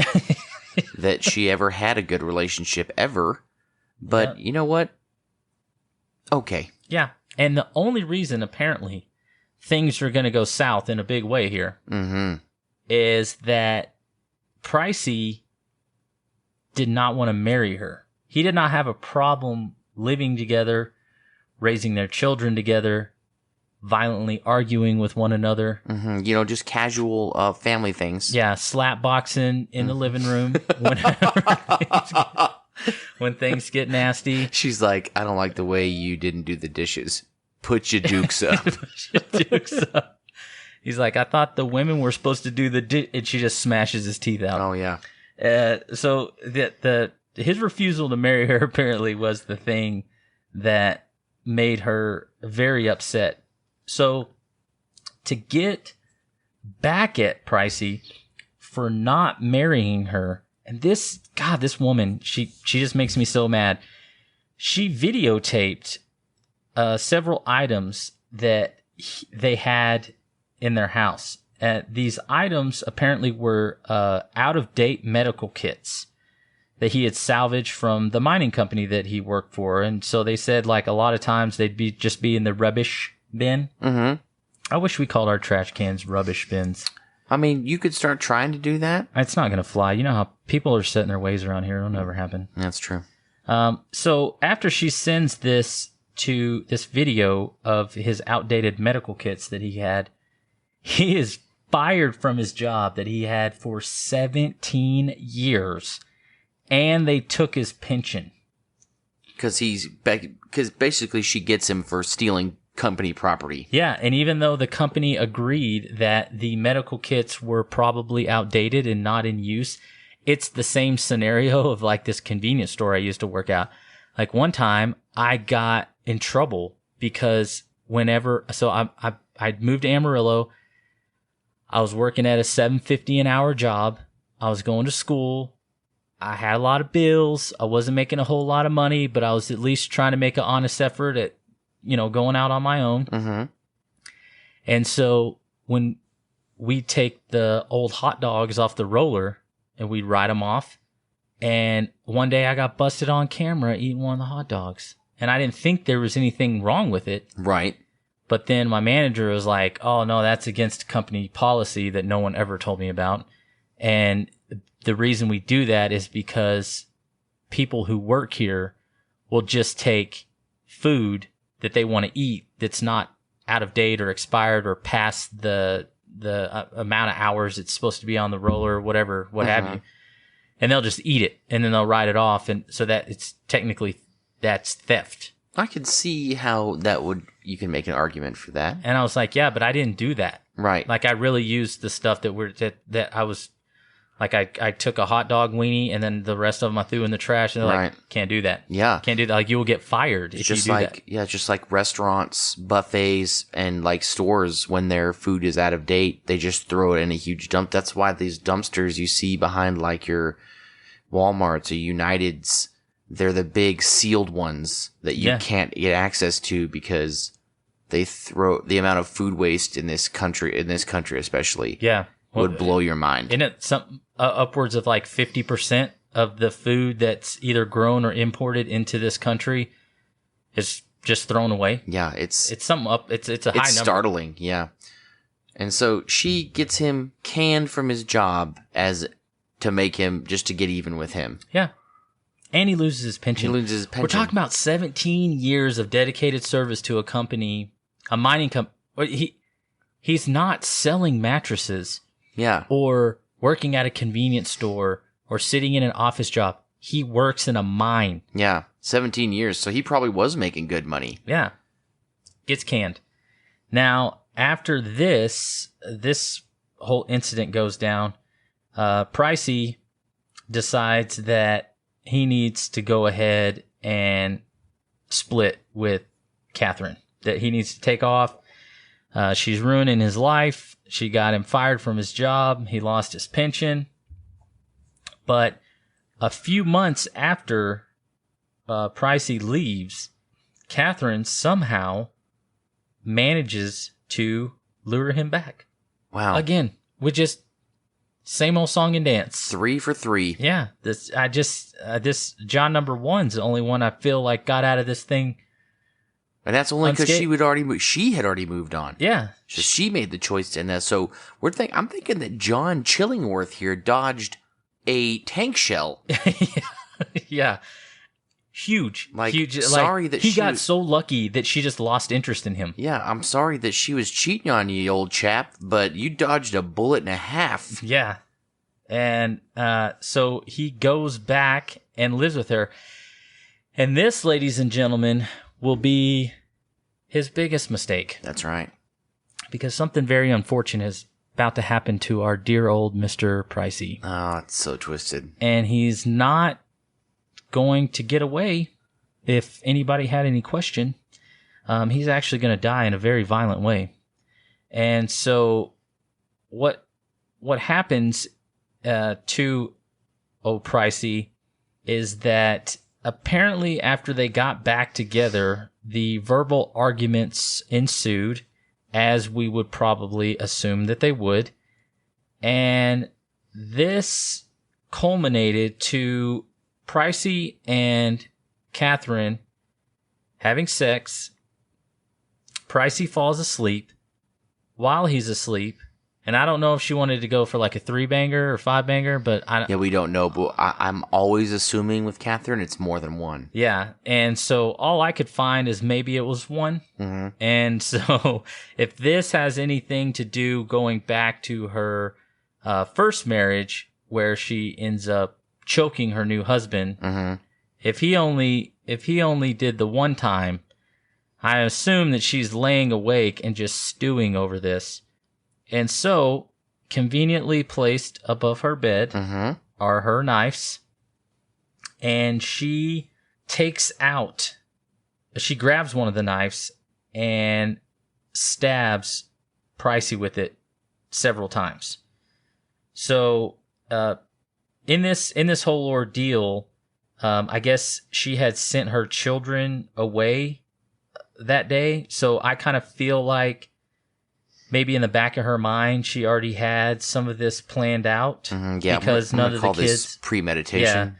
that she ever had a good relationship ever. But you know what? Okay. Yeah. And the only reason, apparently, things are going to go south in a big way here is that Pricey did not want to marry her. He did not have a problem living together, raising their children together, violently arguing with one another. You know, just casual family things. Yeah, slap boxing in the living room when things get nasty. She's like, I don't like the way you didn't do the dishes. Put your dukes up. He's like, I thought the women were supposed to do and she just smashes his teeth out. Oh, yeah. So his refusal to marry her apparently was the thing that made her very upset. So to get back at Pricey for not marrying her, and this woman, she just makes me so mad. She videotaped several items that they had in their house. These items apparently were out-of-date medical kits that he had salvaged from the mining company that he worked for. And so they said, like, a lot of times they'd just be in the rubbish bin. I wish we called our trash cans rubbish bins. I mean, you could start trying to do that. It's not going to fly. You know how people are set in their ways around here. It'll never happen. That's true. So after she sends this video of his outdated medical kits that he is fired from his job that he had for 17 years, and they took his pension. Because basically she gets him for stealing company property. Yeah, and even though the company agreed that the medical kits were probably outdated and not in use, it's the same scenario of like this convenience store I used to work at. Like one time I got in trouble because I'd moved to Amarillo. I was working at a $7.50 an hour job. I was going to school. I had a lot of bills. I wasn't making a whole lot of money, but I was at least trying to make an honest effort at, going out on my own. And so when we take the old hot dogs off the roller and we'd ride them off, and one day I got busted on camera eating one of the hot dogs. And I didn't think there was anything wrong with it. Right. But then my manager was like, oh, no, that's against company policy that no one ever told me about. And the reason we do that is because people who work here will just take food that they want to eat that's not out of date or expired or past the amount of hours it's supposed to be on the roller or whatever, have you. And they'll just eat it and then they'll write it off. And so that it's technically, that's theft. I could see how you can make an argument for that. And I was like, yeah, but I didn't do that. Right. Like I really used the stuff that I was, like I took a hot dog weenie and then the rest of them I threw in the trash and they're like, can't do that. Yeah. Can't do that. Like you will get fired if you do that. Yeah, just like restaurants, buffets, and like stores, when their food is out of date, they just throw it in a huge dump. That's why these dumpsters you see behind like your Walmarts or Uniteds, they're the big sealed ones that you can't get access to because they throw the amount of food waste in this country especially. Yeah. Would blow your mind. Isn't it some upwards of like 50% of the food that's either grown or imported into this country is just thrown away? Yeah, it's something up. It's a high number. It's startling. Yeah, and so she gets him canned from his job to make him just to get even with him. Yeah, and he loses his pension. We're talking about 17 years of dedicated service to a company, a mining company. He's not selling mattresses. Yeah. Or working at a convenience store or sitting in an office job. He works in a mine. Yeah. 17 years. So he probably was making good money. Yeah. Gets canned. Now, after this whole incident goes down, Pricey decides that he needs to go ahead and split with Katherine. That he needs to take off. She's ruining his life. She got him fired from his job. He lost his pension. But a few months after Pricey leaves, Katherine somehow manages to lure him back. Wow. Again, with just same old song and dance. 3 for 3. Yeah, this John number 1's the only one I feel like got out of this thing. And that's only because she had already moved on. Yeah, So she made the choice to end that. So I'm thinking that John Chillingworth here dodged a tank shell. yeah, huge. Sorry that he got so lucky that she just lost interest in him. Yeah, I'm sorry that she was cheating on you, old chap, but you dodged a bullet and a half. Yeah, and so he goes back and lives with her, and this, ladies and gentlemen, will be his biggest mistake. That's right. Because something very unfortunate is about to happen to our dear old Mr. Pricey. Oh, it's so twisted. And he's not going to get away, if anybody had any question. He's actually going to die in a very violent way. And so what happens to old Pricey is that apparently after they got back together, the verbal arguments ensued, as we would probably assume that they would. And this culminated to Pricey and Katherine having sex. Pricey falls asleep. While he's asleep, and I don't know if she wanted to go for like a 3-banger or 5-banger, but we don't know. But I'm always assuming with Katherine, it's more than one. Yeah, and so all I could find is maybe it was one. Mm-hmm. And so if this has anything to do going back to her first marriage, where she ends up choking her new husband, mm-hmm. if he only did the one time, I assume that she's laying awake and just stewing over this. And so, conveniently placed above her bed mm-hmm. are her knives. And she grabs one of the knives and stabs Pricey with it several times. So, in this whole ordeal, I guess she had sent her children away that day. So I kind of feel like maybe in the back of her mind, she already had some of this planned out. Mm-hmm, yeah, because none of the kids, this premeditation.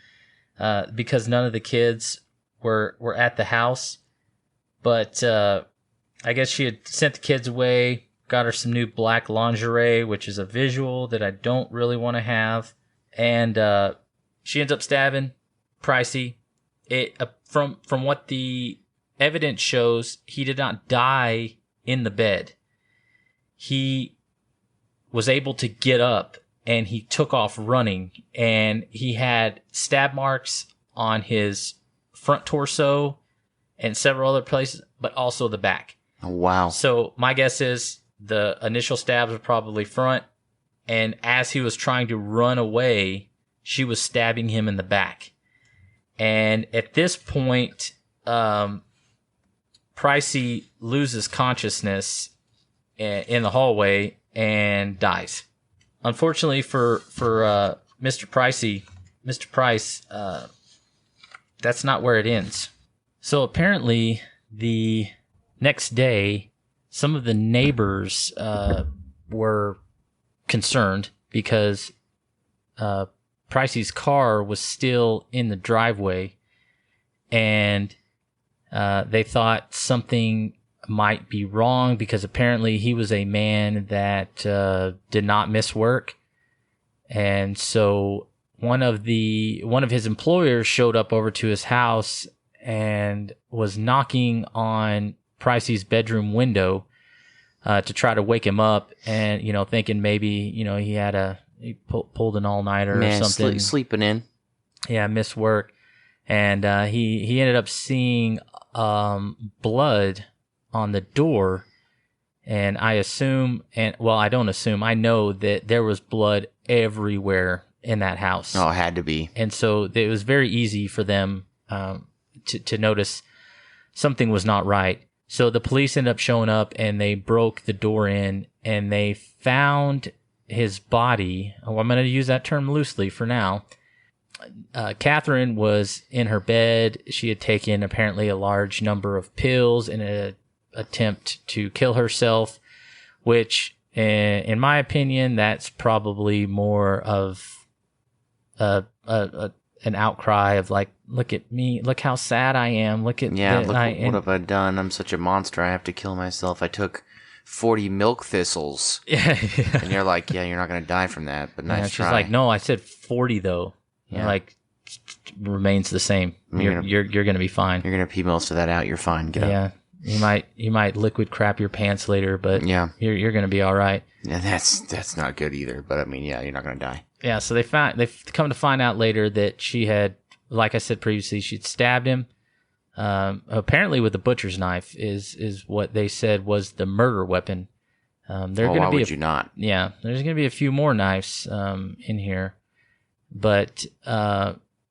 Yeah, because none of the kids were at the house. But I guess she had sent the kids away, got her some new black lingerie, which is a visual that I don't really want to have. And she ends up stabbing Pricey. From what the evidence shows, he did not die in the bed. He was able to get up and he took off running, and he had stab marks on his front torso and several other places, but also the back. Oh, wow. So my guess is the initial stabs were probably front, and as he was trying to run away, she was stabbing him in the back. And at this point, Pricey loses consciousness in the hallway and dies. Unfortunately for Mr. Price, that's not where it ends. So apparently the next day, some of the neighbors were concerned because Pricey's car was still in the driveway, and they thought something might be wrong because apparently he was a man that did not miss work. And so one of his employers showed up over to his house and was knocking on Pricey's bedroom window to try to wake him up, and thinking maybe he pulled an all-nighter or something. Sleeping in. Yeah, missed work. And he ended up seeing blood on the door, and I don't assume, I know that there was blood everywhere in that house. Oh, it had to be. And so it was very easy for them to notice something was not right. So the police ended up showing up, and they broke the door in, and they found his body. Oh, I'm going to use that term loosely for now. Katherine was in her bed. She had taken apparently a large number of pills in an attempt to kill herself, which And in my opinion, that's probably more of an outcry of like, look at me, look how sad I am. Look at what have I done? I'm such a monster. I have to kill myself. I took 40 milk thistles. Yeah. And you're like, yeah, you're not going to die from that, but nice try. She's like, no, I said 40 though. Yeah. Like, remains the same. You're going to be fine. You're going to pee most of that out. You're fine. Get up. Yeah. You might liquid crap your pants later, but yeah, you're going to be all right. And that's not good either. But I mean, yeah, you're not going to die. Yeah. So they've come to find out later that she had, like I said previously, she'd stabbed him. Apparently with the butcher's knife is what they said was the murder weapon. Why would you not? Yeah. There's going to be a few more knives in here, but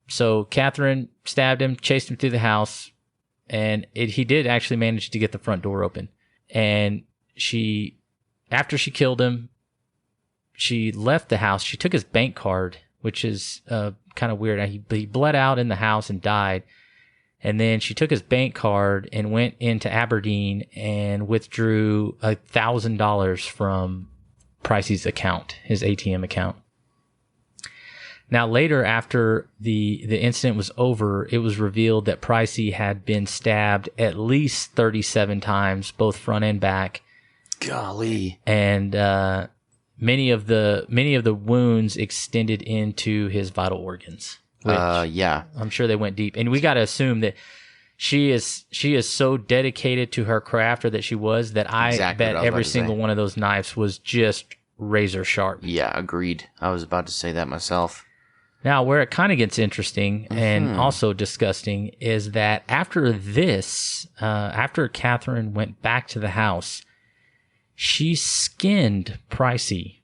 so Katherine stabbed him, chased him through the house. And he did actually manage to get the front door open. And after she killed him, she left the house. She took his bank card, which is kind of weird. He bled out in the house and died. And then she took his bank card and went into Aberdeen and withdrew $1,000 from Pricey's account, his ATM account. Now, later, after the incident was over, it was revealed that Pricey had been stabbed at least 37 times, both front and back. Golly. And many of the wounds extended into his vital organs. Yeah. I'm sure they went deep. And we got to assume that she is so dedicated to her craft, or that she was, that I bet every single one of those knives was just razor sharp. Yeah, agreed. I was about to say that myself. Now, where it kind of gets interesting and also disgusting is that after this, after Katherine went back to the house, she skinned Pricey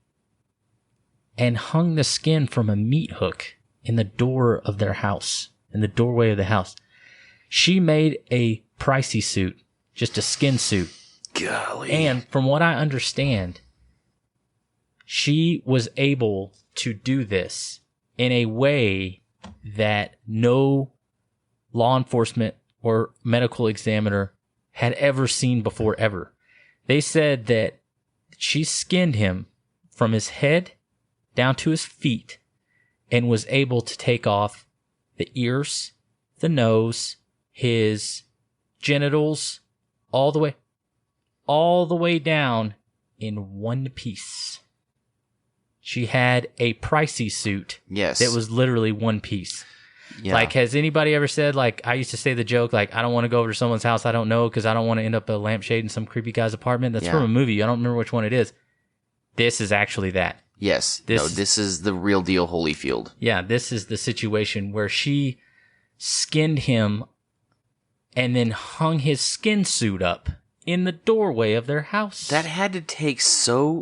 and hung the skin from a meat hook in the door of their house, in the doorway of the house. She made a Pricey suit, just a skin suit. Golly. And from what I understand, she was able to do this in a way that no law enforcement or medical examiner had ever seen before, ever. They said that she skinned him from his head down to his feet and was able to take off the ears, the nose, his genitals, all the way down in one piece. She had a Pricey suit. Yes. That was literally one piece. Yeah. Like, has anybody ever said, like, I used to say the joke, like, I don't want to go over to someone's house I don't know because I don't want to end up a lampshade in some creepy guy's apartment? That's from a movie. I don't remember which one it is. This is actually that. Yes. This is the real deal Holyfield. Yeah, this is the situation where she skinned him and then hung his skin suit up in the doorway of their house. That had to take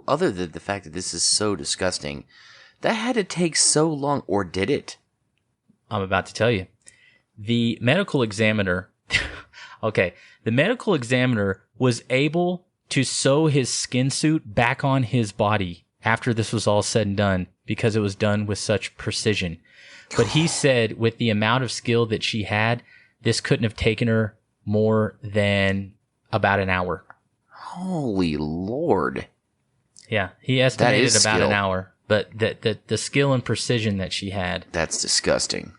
other than the fact that this is so disgusting, that had to take so long, or did it? I'm about to tell you. The medical examiner, the medical examiner was able to sew his skin suit back on his body after this was all said and done because it was done with such precision. But he said with the amount of skill that she had, this couldn't have taken her more than about an hour. Holy Lord. Yeah, he estimated about skill. an hour, but the skill and precision that she had. That's disgusting.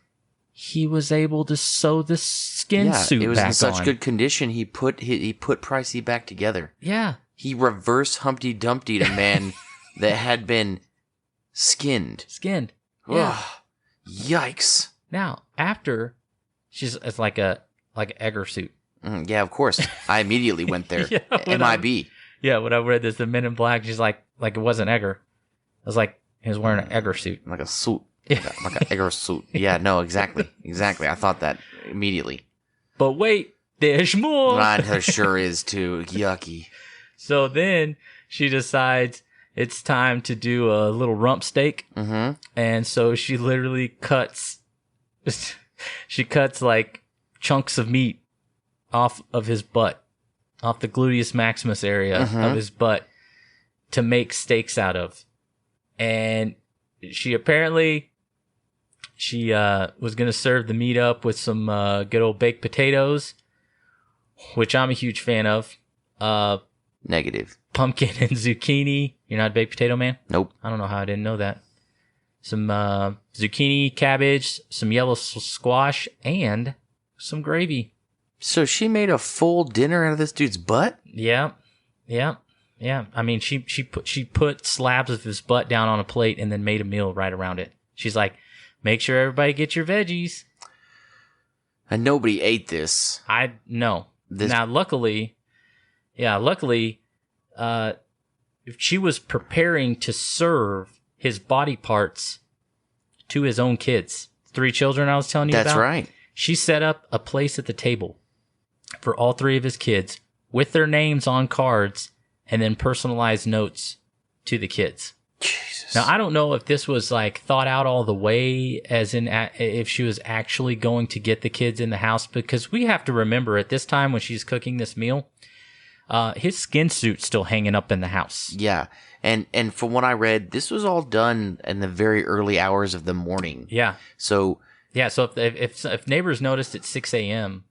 He was able to sew the skin suit back on. It was in such good condition, he put Pricey back together. Yeah. He reverse Humpty Dumpty'd a man that had been skinned. Yeah. Ugh. Yikes. Now, after it's like an Egger suit. Yeah, of course. I immediately went there. MIB. When I read this, the Men in Black, she's like it wasn't Egger. I was like, he was wearing an Egger suit. Like a suit. Like an Egger suit. Yeah, no, exactly. Exactly. I thought that immediately. But wait, there's more. There sure is too. Yucky. So then she decides it's time to do a little rump steak. Mm-hmm. And so she literally cuts like chunks of meat off of his butt, off the gluteus maximus area of his butt to make steaks out of. And she apparently was going to serve the meat up with some good old baked potatoes, which I'm a huge fan of. Negative. pumpkin and zucchini. You're not a baked potato man? Nope. I don't know how I didn't know that. Some zucchini, cabbage, some yellow squash, and some gravy. So she made a full dinner out of this dude's butt? Yeah. I mean, she put slabs of his butt down on a plate and then made a meal right around it. She's like, make sure everybody gets your veggies. And nobody ate this. No. Now, luckily, she was preparing to serve his body parts to his own kids. 3 children I was telling you about. That's right. She set up a place at the table for all 3 of his kids with their names on cards and then personalized notes to the kids. Jesus. Now, I don't know if this was like thought out all the way, as in if she was actually going to get the kids in the house, because we have to remember at this time when she's cooking this meal, his skin suit's still hanging up in the house. Yeah. And from what I read, this was all done in the very early hours of the morning. Yeah. So if neighbors noticed at 6 a.m.,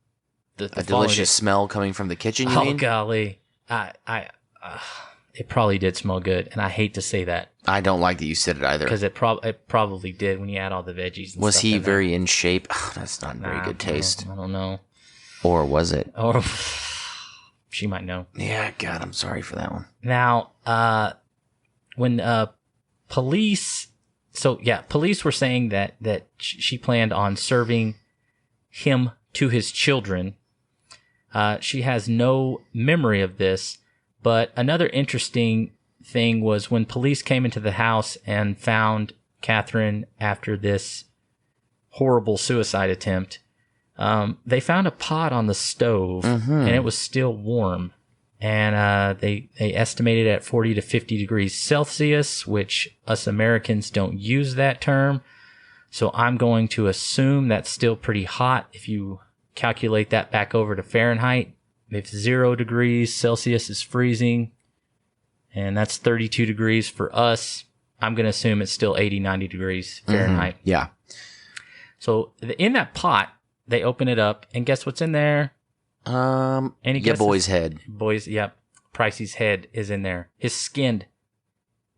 a delicious smell coming from the kitchen, you mean? Oh, golly. It probably did smell good, and I hate to say that. I don't like that you said it either. Because it probably did when you add all the veggies and was stuff he in very in shape? Oh, that's not very good taste. I don't know. Or was it? Or she might know. Yeah, God, I'm sorry for that one. Now, when police were saying that she planned on serving him to his children. She has no memory of this, but another interesting thing was when police came into the house and found Katherine after this horrible suicide attempt. They found a pot on the stove, and it was still warm. And they estimated it at 40 to 50 degrees Celsius, which us Americans don't use that term. So I'm going to assume that's still pretty hot. If you calculate that back over to Fahrenheit, if 0 degrees Celsius is freezing, and that's 32 degrees for us, I'm going to assume it's still 80, 90 degrees Fahrenheit. Yeah. So in that pot, they open it up, and guess what's in there? Any guesses? Boy's head. Yep. Pricey's head is in there. His skinned.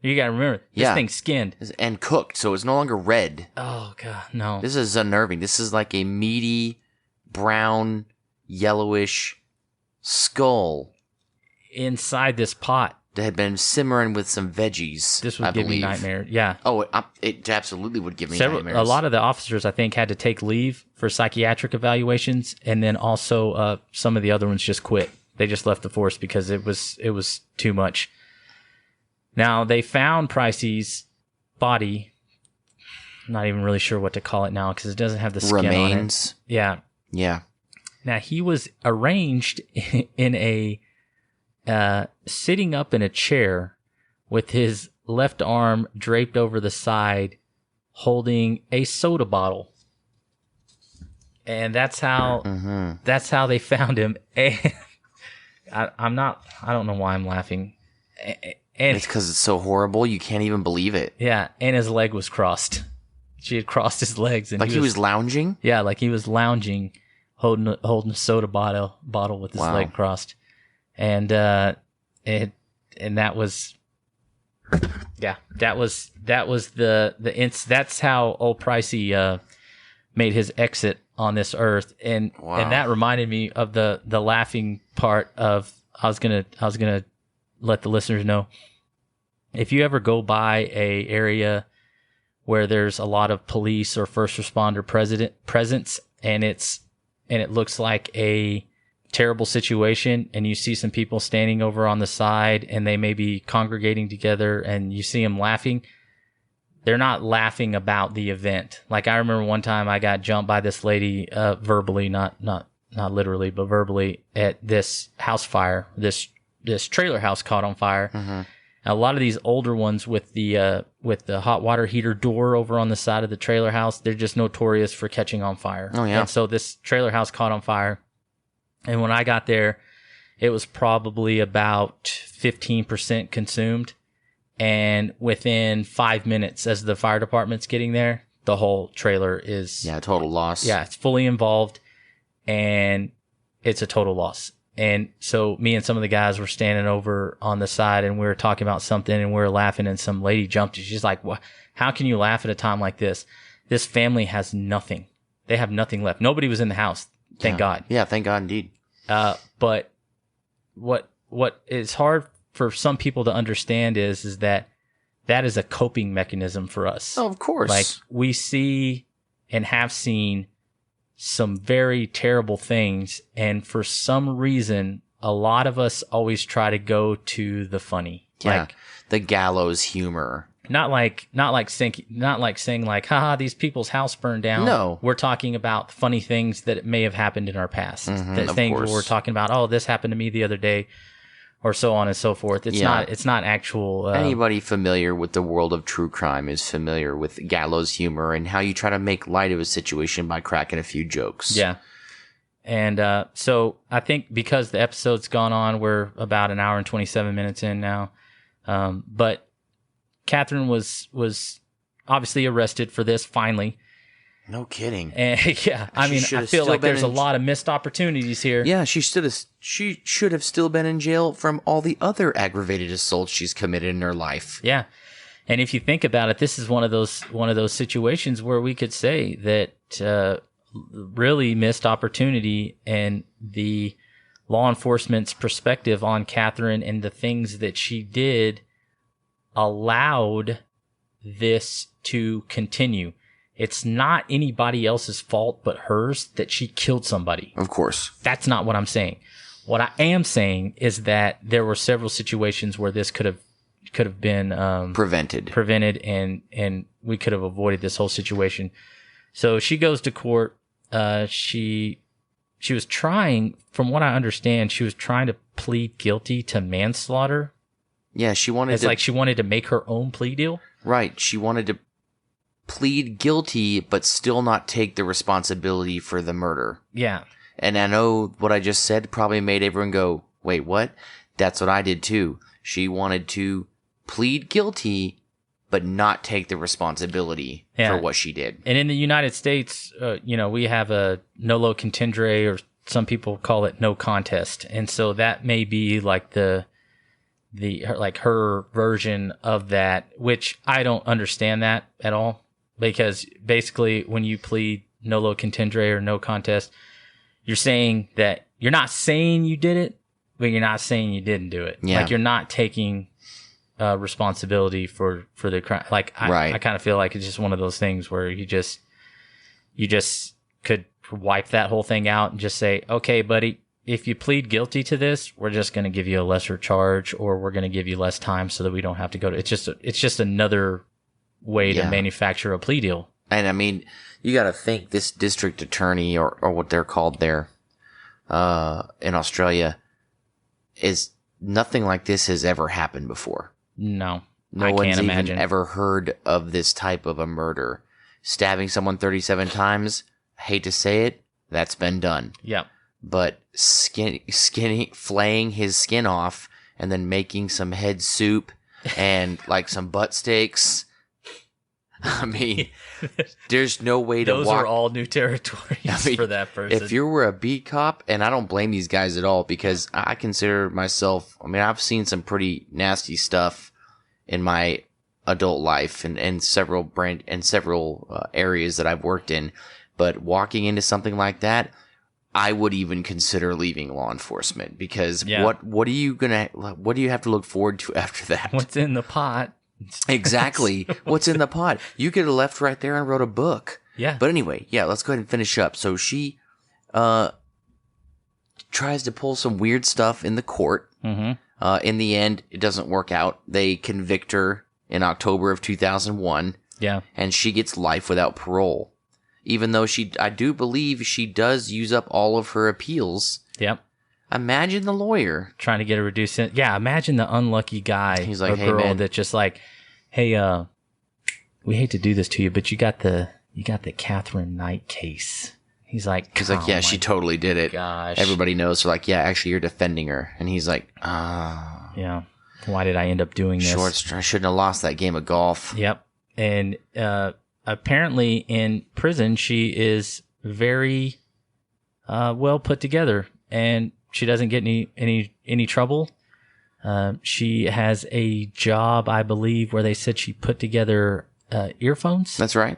You gotta remember, this thing's skinned. And cooked, so it's no longer red. Oh, God, no. This is unnerving. This is like a meaty, brown, yellowish skull. Inside this pot. That had been simmering with some veggies. This would give me nightmares. Yeah. Oh, it absolutely would give me nightmares. A lot of the officers, I think, had to take leave for psychiatric evaluations, and then also some of the other ones just quit. They just left the force because it was too much. Now, they found Pricey's body. I'm not even really sure what to call it now because it doesn't have the skin Remains. on it. Yeah. Yeah. Now, he was arranged in a sitting up in a chair with his left arm draped over the side, holding a soda bottle. And that's how they found him. And I don't know why I'm laughing. And it's because it's so horrible, you can't even believe it. Yeah, and his leg was crossed. She had crossed his legs, and he was lounging. Yeah, like he was lounging, holding a soda bottle with his leg crossed, and that was, yeah, that was that's how old Pricey made his exit on this earth, and that reminded me of the laughing part of I was gonna let the listeners know, if you ever go by a area where there's a lot of police or first responder presence, and it looks like a terrible situation, and you see some people standing over on the side, and they may be congregating together, and you see them laughing, they're not laughing about the event. Like, I remember one time I got jumped by this lady verbally, not literally, but verbally, at this house fire. This trailer house caught on fire. Mm-hmm. A lot of these older ones with the hot water heater door over on the side of the trailer house, they're just notorious for catching on fire. Oh, yeah. And so this trailer house caught on fire. And when I got there, it was probably about 15% consumed. And within 5 minutes, as the fire department's getting there, the whole trailer is... Yeah, total loss. Yeah, it's fully involved, and it's a total loss. And so me and some of the guys were standing over on the side and we were talking about something and we were laughing and some lady jumped. She's like, "What? How can you laugh at a time like this? This family has nothing. They have nothing left. Nobody was in the house. Thank God." Yeah, thank God indeed. But what is hard for some people to understand is that is a coping mechanism for us. Oh, of course. Like we see and have seen some very terrible things, and for some reason a lot of us always try to go to the funny. Yeah, like the gallows humor. Not like saying like, haha, these people's house burned down. No. We're talking about funny things that may have happened in our past. That of things course. where we're talking about, oh, this happened to me the other day, or so on and so forth. It's not actual. Anybody familiar with the world of true crime is familiar with gallows humor and how you try to make light of a situation by cracking a few jokes. Yeah. And so I think because the episode's gone on, we're about an hour and 27 minutes in now. But Katherine was obviously arrested for this finally. No kidding. And yeah, I mean, I feel like there's a lot of missed opportunities here. Yeah, she should have still been in jail from all the other aggravated assaults she's committed in her life. Yeah. And if you think about it, this is one of those situations where we could say that really missed opportunity, and the law enforcement's perspective on Katherine and the things that she did allowed this to continue. It's not anybody else's fault but hers that she killed somebody. Of course. That's not what I'm saying. What I am saying is that there were several situations where this could have been prevented, and we could have avoided this whole situation. So she goes to court. She was trying, from what I understand, she was trying to plead guilty to manslaughter. Yeah, she wanted to make her own plea deal. Right. She wanted to plead guilty, but still not take the responsibility for the murder. Yeah. And I know what I just said probably made everyone go, wait, what? That's what I did too. She wanted to plead guilty, but not take the responsibility for what she did. And in the United States, we have a nolo contendere, or some people call it no contest. And so that may be like her version of that, which I don't understand that at all. Because basically, when you plead nolo contendere or no contest, you're saying that you're not saying you did it, but you're not saying you didn't do it. Yeah. Like you're not taking responsibility for the crime. Like I kind of feel like it's just one of those things where you just could wipe that whole thing out and just say, okay, buddy, if you plead guilty to this, we're just going to give you a lesser charge, or we're going to give you less time so that we don't have to go to. It's just another way to manufacture a plea deal. And I mean, you got to think this district attorney, or what they're called there, in Australia, is nothing like this has ever happened before. No I can't one's imagine. even ever heard of this type of a murder. Stabbing someone 37 times, I hate to say it, that's been done. Yeah. But flaying his skin off and then making some head soup and like some butt steaks. I mean, there's no way to Those are all new territories for that person. If you were a beat cop, and I don't blame these guys at all, because I consider myself, I mean, I've seen some pretty nasty stuff in my adult life and several areas that I've worked in. But walking into something like that, I would even consider leaving law enforcement, because what do you have to look forward to after that? What's in the pot? Exactly. What's in the pot? You could have left right there and wrote a book. Yeah. But anyway, let's go ahead and finish up. So she tries to pull some weird stuff in the court. Mm-hmm. In the end, it doesn't work out. They convict her in October of 2001. Yeah. And she gets life without parole. Even though I do believe she does use up all of her appeals. Yep. Imagine the lawyer trying to get a reduced sentence. Yeah, imagine the unlucky guy. He's like, or hey, girl man, that's just like, hey, we hate to do this to you, but you got the Katherine Knight case. He's like, yeah, she totally did it. Gosh, everybody knows. So like, yeah, actually, you're defending her, and he's like, yeah. Why did I end up doing this? I shouldn't have lost that game of golf. Yep. And apparently in prison, she is very well put together. And she doesn't get any trouble. She has a job, I believe, where they said she put together earphones. That's right.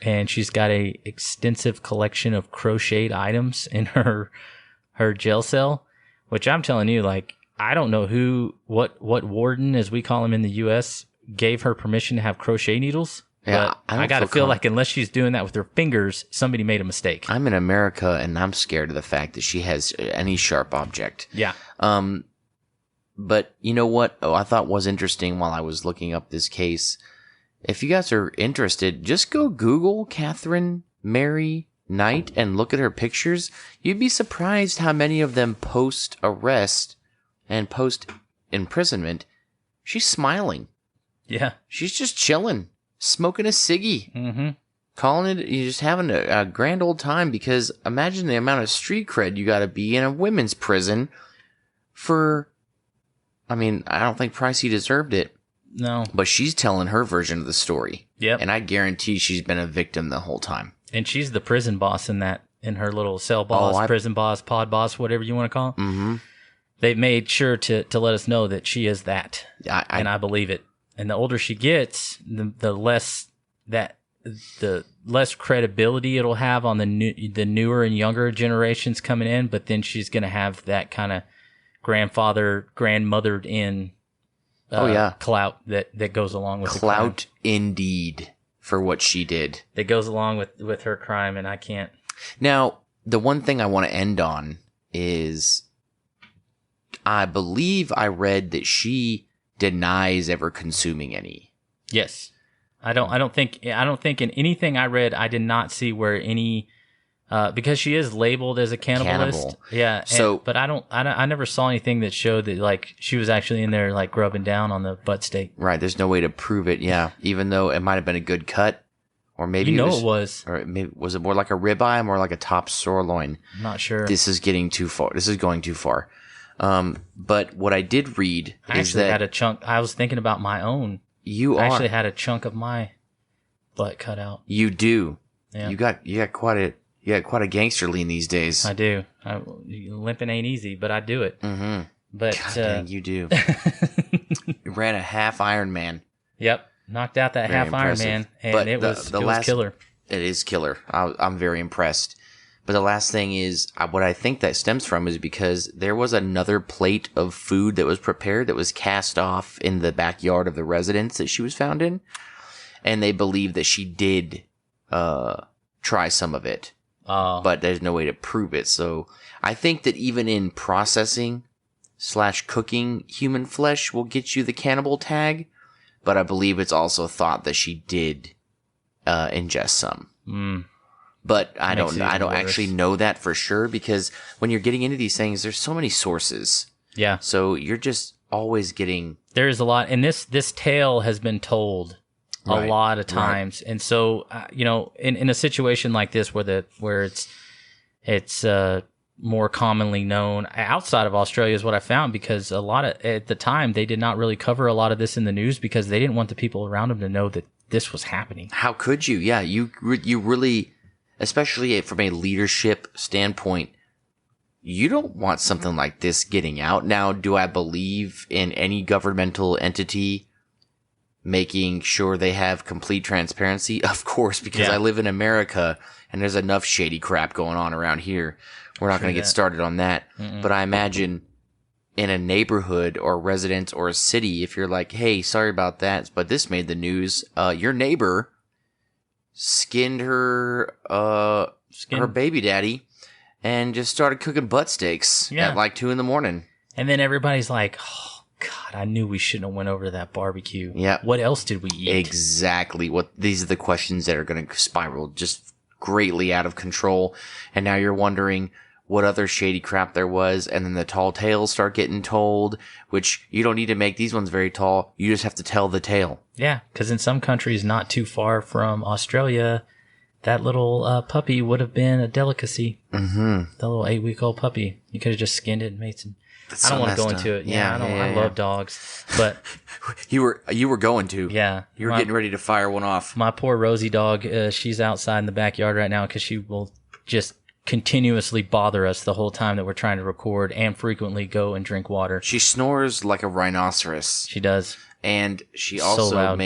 And she's got a extensive collection of crocheted items in her jail cell, which I'm telling you, like, I don't know what warden, as we call him in the U.S., gave her permission to have crochet needles. Yeah, but I got to feel like unless she's doing that with her fingers, somebody made a mistake. I'm in America, and I'm scared of the fact that she has any sharp object. Yeah. But you know what? I thought was interesting while I was looking up this case. If you guys are interested, just go Google Katherine Mary Knight and look at her pictures. You'd be surprised how many of them post-arrest and post-imprisonment, she's smiling. Yeah. She's just chilling, smoking a ciggy, Mm-hmm. you're just having a grand old time, because imagine the amount of street cred you got to be in a women's prison for, I mean, I don't think Pricey deserved it. No. But she's telling her version of the story. Yep. And I guarantee she's been a victim the whole time. And she's the prison boss in her little cell boss, prison boss, pod boss, whatever you want to call it. Mm-hmm. They've made sure to let us know that she is that. And I believe it. And the older she gets, the less credibility it'll have on the newer and younger generations coming in. But then she's going to have that kind of grandmothered in clout that goes along with clout. The crime. Indeed, for what she did. That goes along with her crime, and I can't. Now, the one thing I want to end on is, I believe I read that she denies ever consuming any. Yes. I don't think in anything I read, I did not see where any, because she is labeled as a cannibalist. Yeah. But I never saw anything that showed that, like, she was actually in there, like, grubbing down on the butt steak. Right. There's no way to prove it. Yeah. Even though it might have been a good cut, or maybe it was. Or maybe was it more like a ribeye, more like a top sirloin? I'm not sure. This is getting too far. This is going too far. But what I did read is that I had a chunk. I was thinking about my own. I actually had a chunk of my butt cut out. You do. Yeah. You got quite a gangster lean these days. I do. Limping ain't easy, but I do it. Mm-hmm. But God dang, you do. You ran a half Ironman. Yep, knocked out that half Ironman, and but it was killer. It is killer. I'm very impressed. But the last thing is, what I think that stems from is because there was another plate of food that was prepared that was cast off in the backyard of the residence that she was found in. And they believe that she did try some of it. But there's no way to prove it. So I think that even in processing / cooking human flesh will get you the cannibal tag. But I believe it's also thought that she did ingest some. Mm. But I don't actually know that for sure, because when you're getting into these things, there's so many sources. Yeah. So you're just always getting... There is a lot. And this tale has been told a lot of times. Right. And so, in a situation like this where it's more commonly known outside of Australia is what I found, because at the time, they did not really cover a lot of this in the news because they didn't want the people around them to know that this was happening. How could you? Yeah, you really... Especially from a leadership standpoint, you don't want something like this getting out. Now, do I believe in any governmental entity making sure they have complete transparency? Of course, because I live in America and there's enough shady crap going on around here. We're not going to get started on that. Mm-mm. But I imagine in a neighborhood or residence or a city, if you're like, hey, sorry about that, but this made the news, your neighbor skinned her baby daddy and just started cooking butt steaks at like 2 a.m. And then everybody's like, oh God, I knew we shouldn't have went over to that barbecue. Yeah. What else did we eat? Exactly. These are the questions that are going to spiral just greatly out of control. And now you're wondering what other shady crap there was. And then the tall tales start getting told, which you don't need to make these ones very tall. You just have to tell the tale. Yeah, because in some countries not too far from Australia, that little puppy would have been a delicacy. Mm-hmm. The little 8-week-old puppy. You could have just skinned it and made some... I don't want to go into it. I love dogs, but... You were going to. Yeah. You were getting ready to fire one off. My poor Rosie dog, she's outside in the backyard right now because she will just continuously bother us the whole time that we're trying to record, and frequently go and drink water. She snores like a rhinoceros. She does. And she So also loud.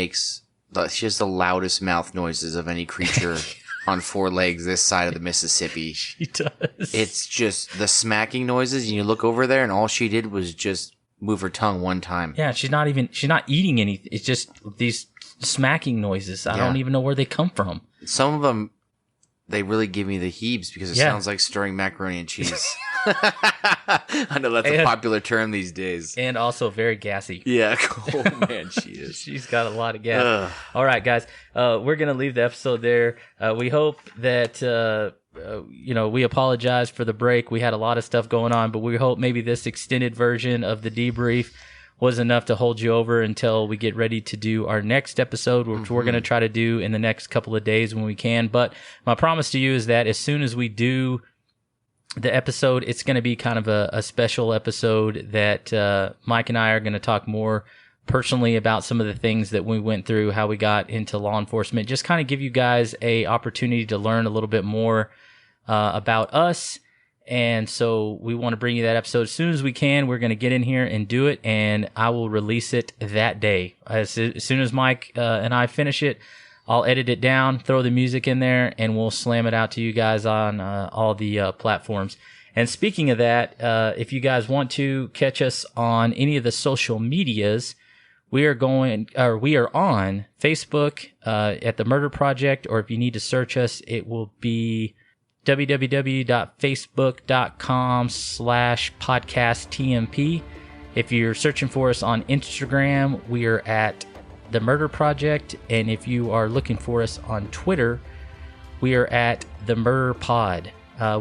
she has the loudest mouth noises of any creature on four legs this side of the Mississippi. She does. It's just the smacking noises, and you look over there, and all she did was just move her tongue one time. Yeah, she's not eating anything. It's just these smacking noises. I don't even know where they come from. Some of them, they really give me the heebs because it sounds like stirring macaroni and cheese. I know that's a popular term these days. And also very gassy. Yeah, oh man, she is. She's got a lot of gas. All right, guys, we're going to leave the episode there. We hope that, we apologize for the break. We had a lot of stuff going on, but we hope maybe this extended version of the debrief was enough to hold you over until we get ready to do our next episode, which we're going to try to do in the next couple of days when we can. But my promise to you is that as soon as we do the episode, it's going to be kind of a special episode that Mike and I are going to talk more personally about some of the things that we went through, how we got into law enforcement, just kind of give you guys a opportunity to learn a little bit more about us. And so we want to bring you that episode as soon as we can. We're going to get in here and do it, and I will release it that day. As soon as Mike and I finish it, I'll edit it down, throw the music in there, and we'll slam it out to you guys on all the platforms. And speaking of that, if you guys want to catch us on any of the social medias, we are on Facebook at the Murder Project, or if you need to search us, it will be www.facebook.com/podcasttmp. If you're searching for us on Instagram, we are at the Murder Project, and if you are looking for us on Twitter, we are at the Murder Pod.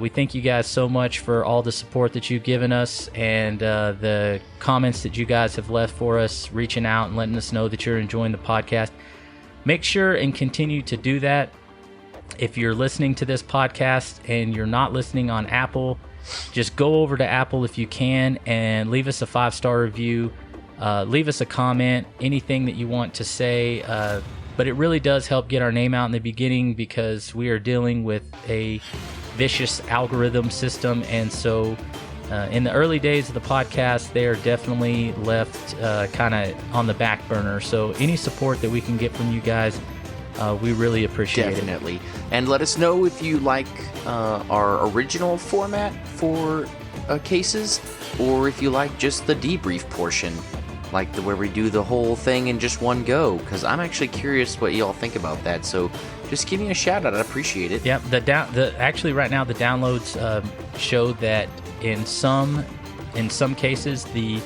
We thank you guys so much for all the support that you've given us, and the comments that you guys have left for us, reaching out and letting us know that you're enjoying the podcast. Make sure and continue to do that. If you're listening to this podcast and you're not listening on Apple, just go over to Apple if you can and leave us a 5-star review. Leave us a comment, anything that you want to say. But it really does help get our name out in the beginning, because we are dealing with a vicious algorithm system. And so in the early days of the podcast, they are definitely left kind of on the back burner. So any support that we can get from you guys, we really appreciate it. Definitely. And let us know if you like our original format for cases, or if you like just the debrief portion, like where we do the whole thing in just one go, because I'm actually curious what y'all think about that. So just give me a shout out. I'd appreciate it. Yeah, actually right now the downloads show that in some cases the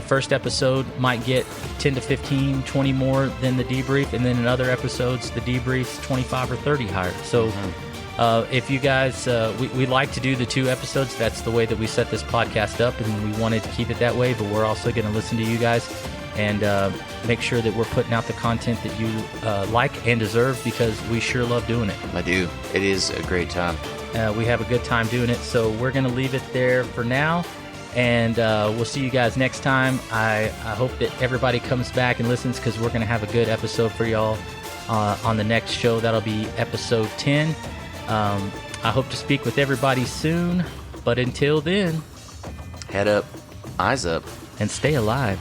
first episode might get 10 to 15, 20 more than the debrief, and then in other episodes the debrief's 25 or 30 higher. So if you guys, we like to do the 2 episodes. That's the way that we set this podcast up, and we wanted to keep it that way, but we're also going to listen to you guys and make sure that we're putting out the content that you like and deserve, because we sure love doing it. I do. It is a great time. We have a good time doing it, so we're going to leave it there for now, and we'll see you guys next time. I hope that everybody comes back and listens, because we're going to have a good episode for y'all on the next show. That'll be episode 10. I hope to speak with everybody soon, but until then, head up, eyes up, and stay alive.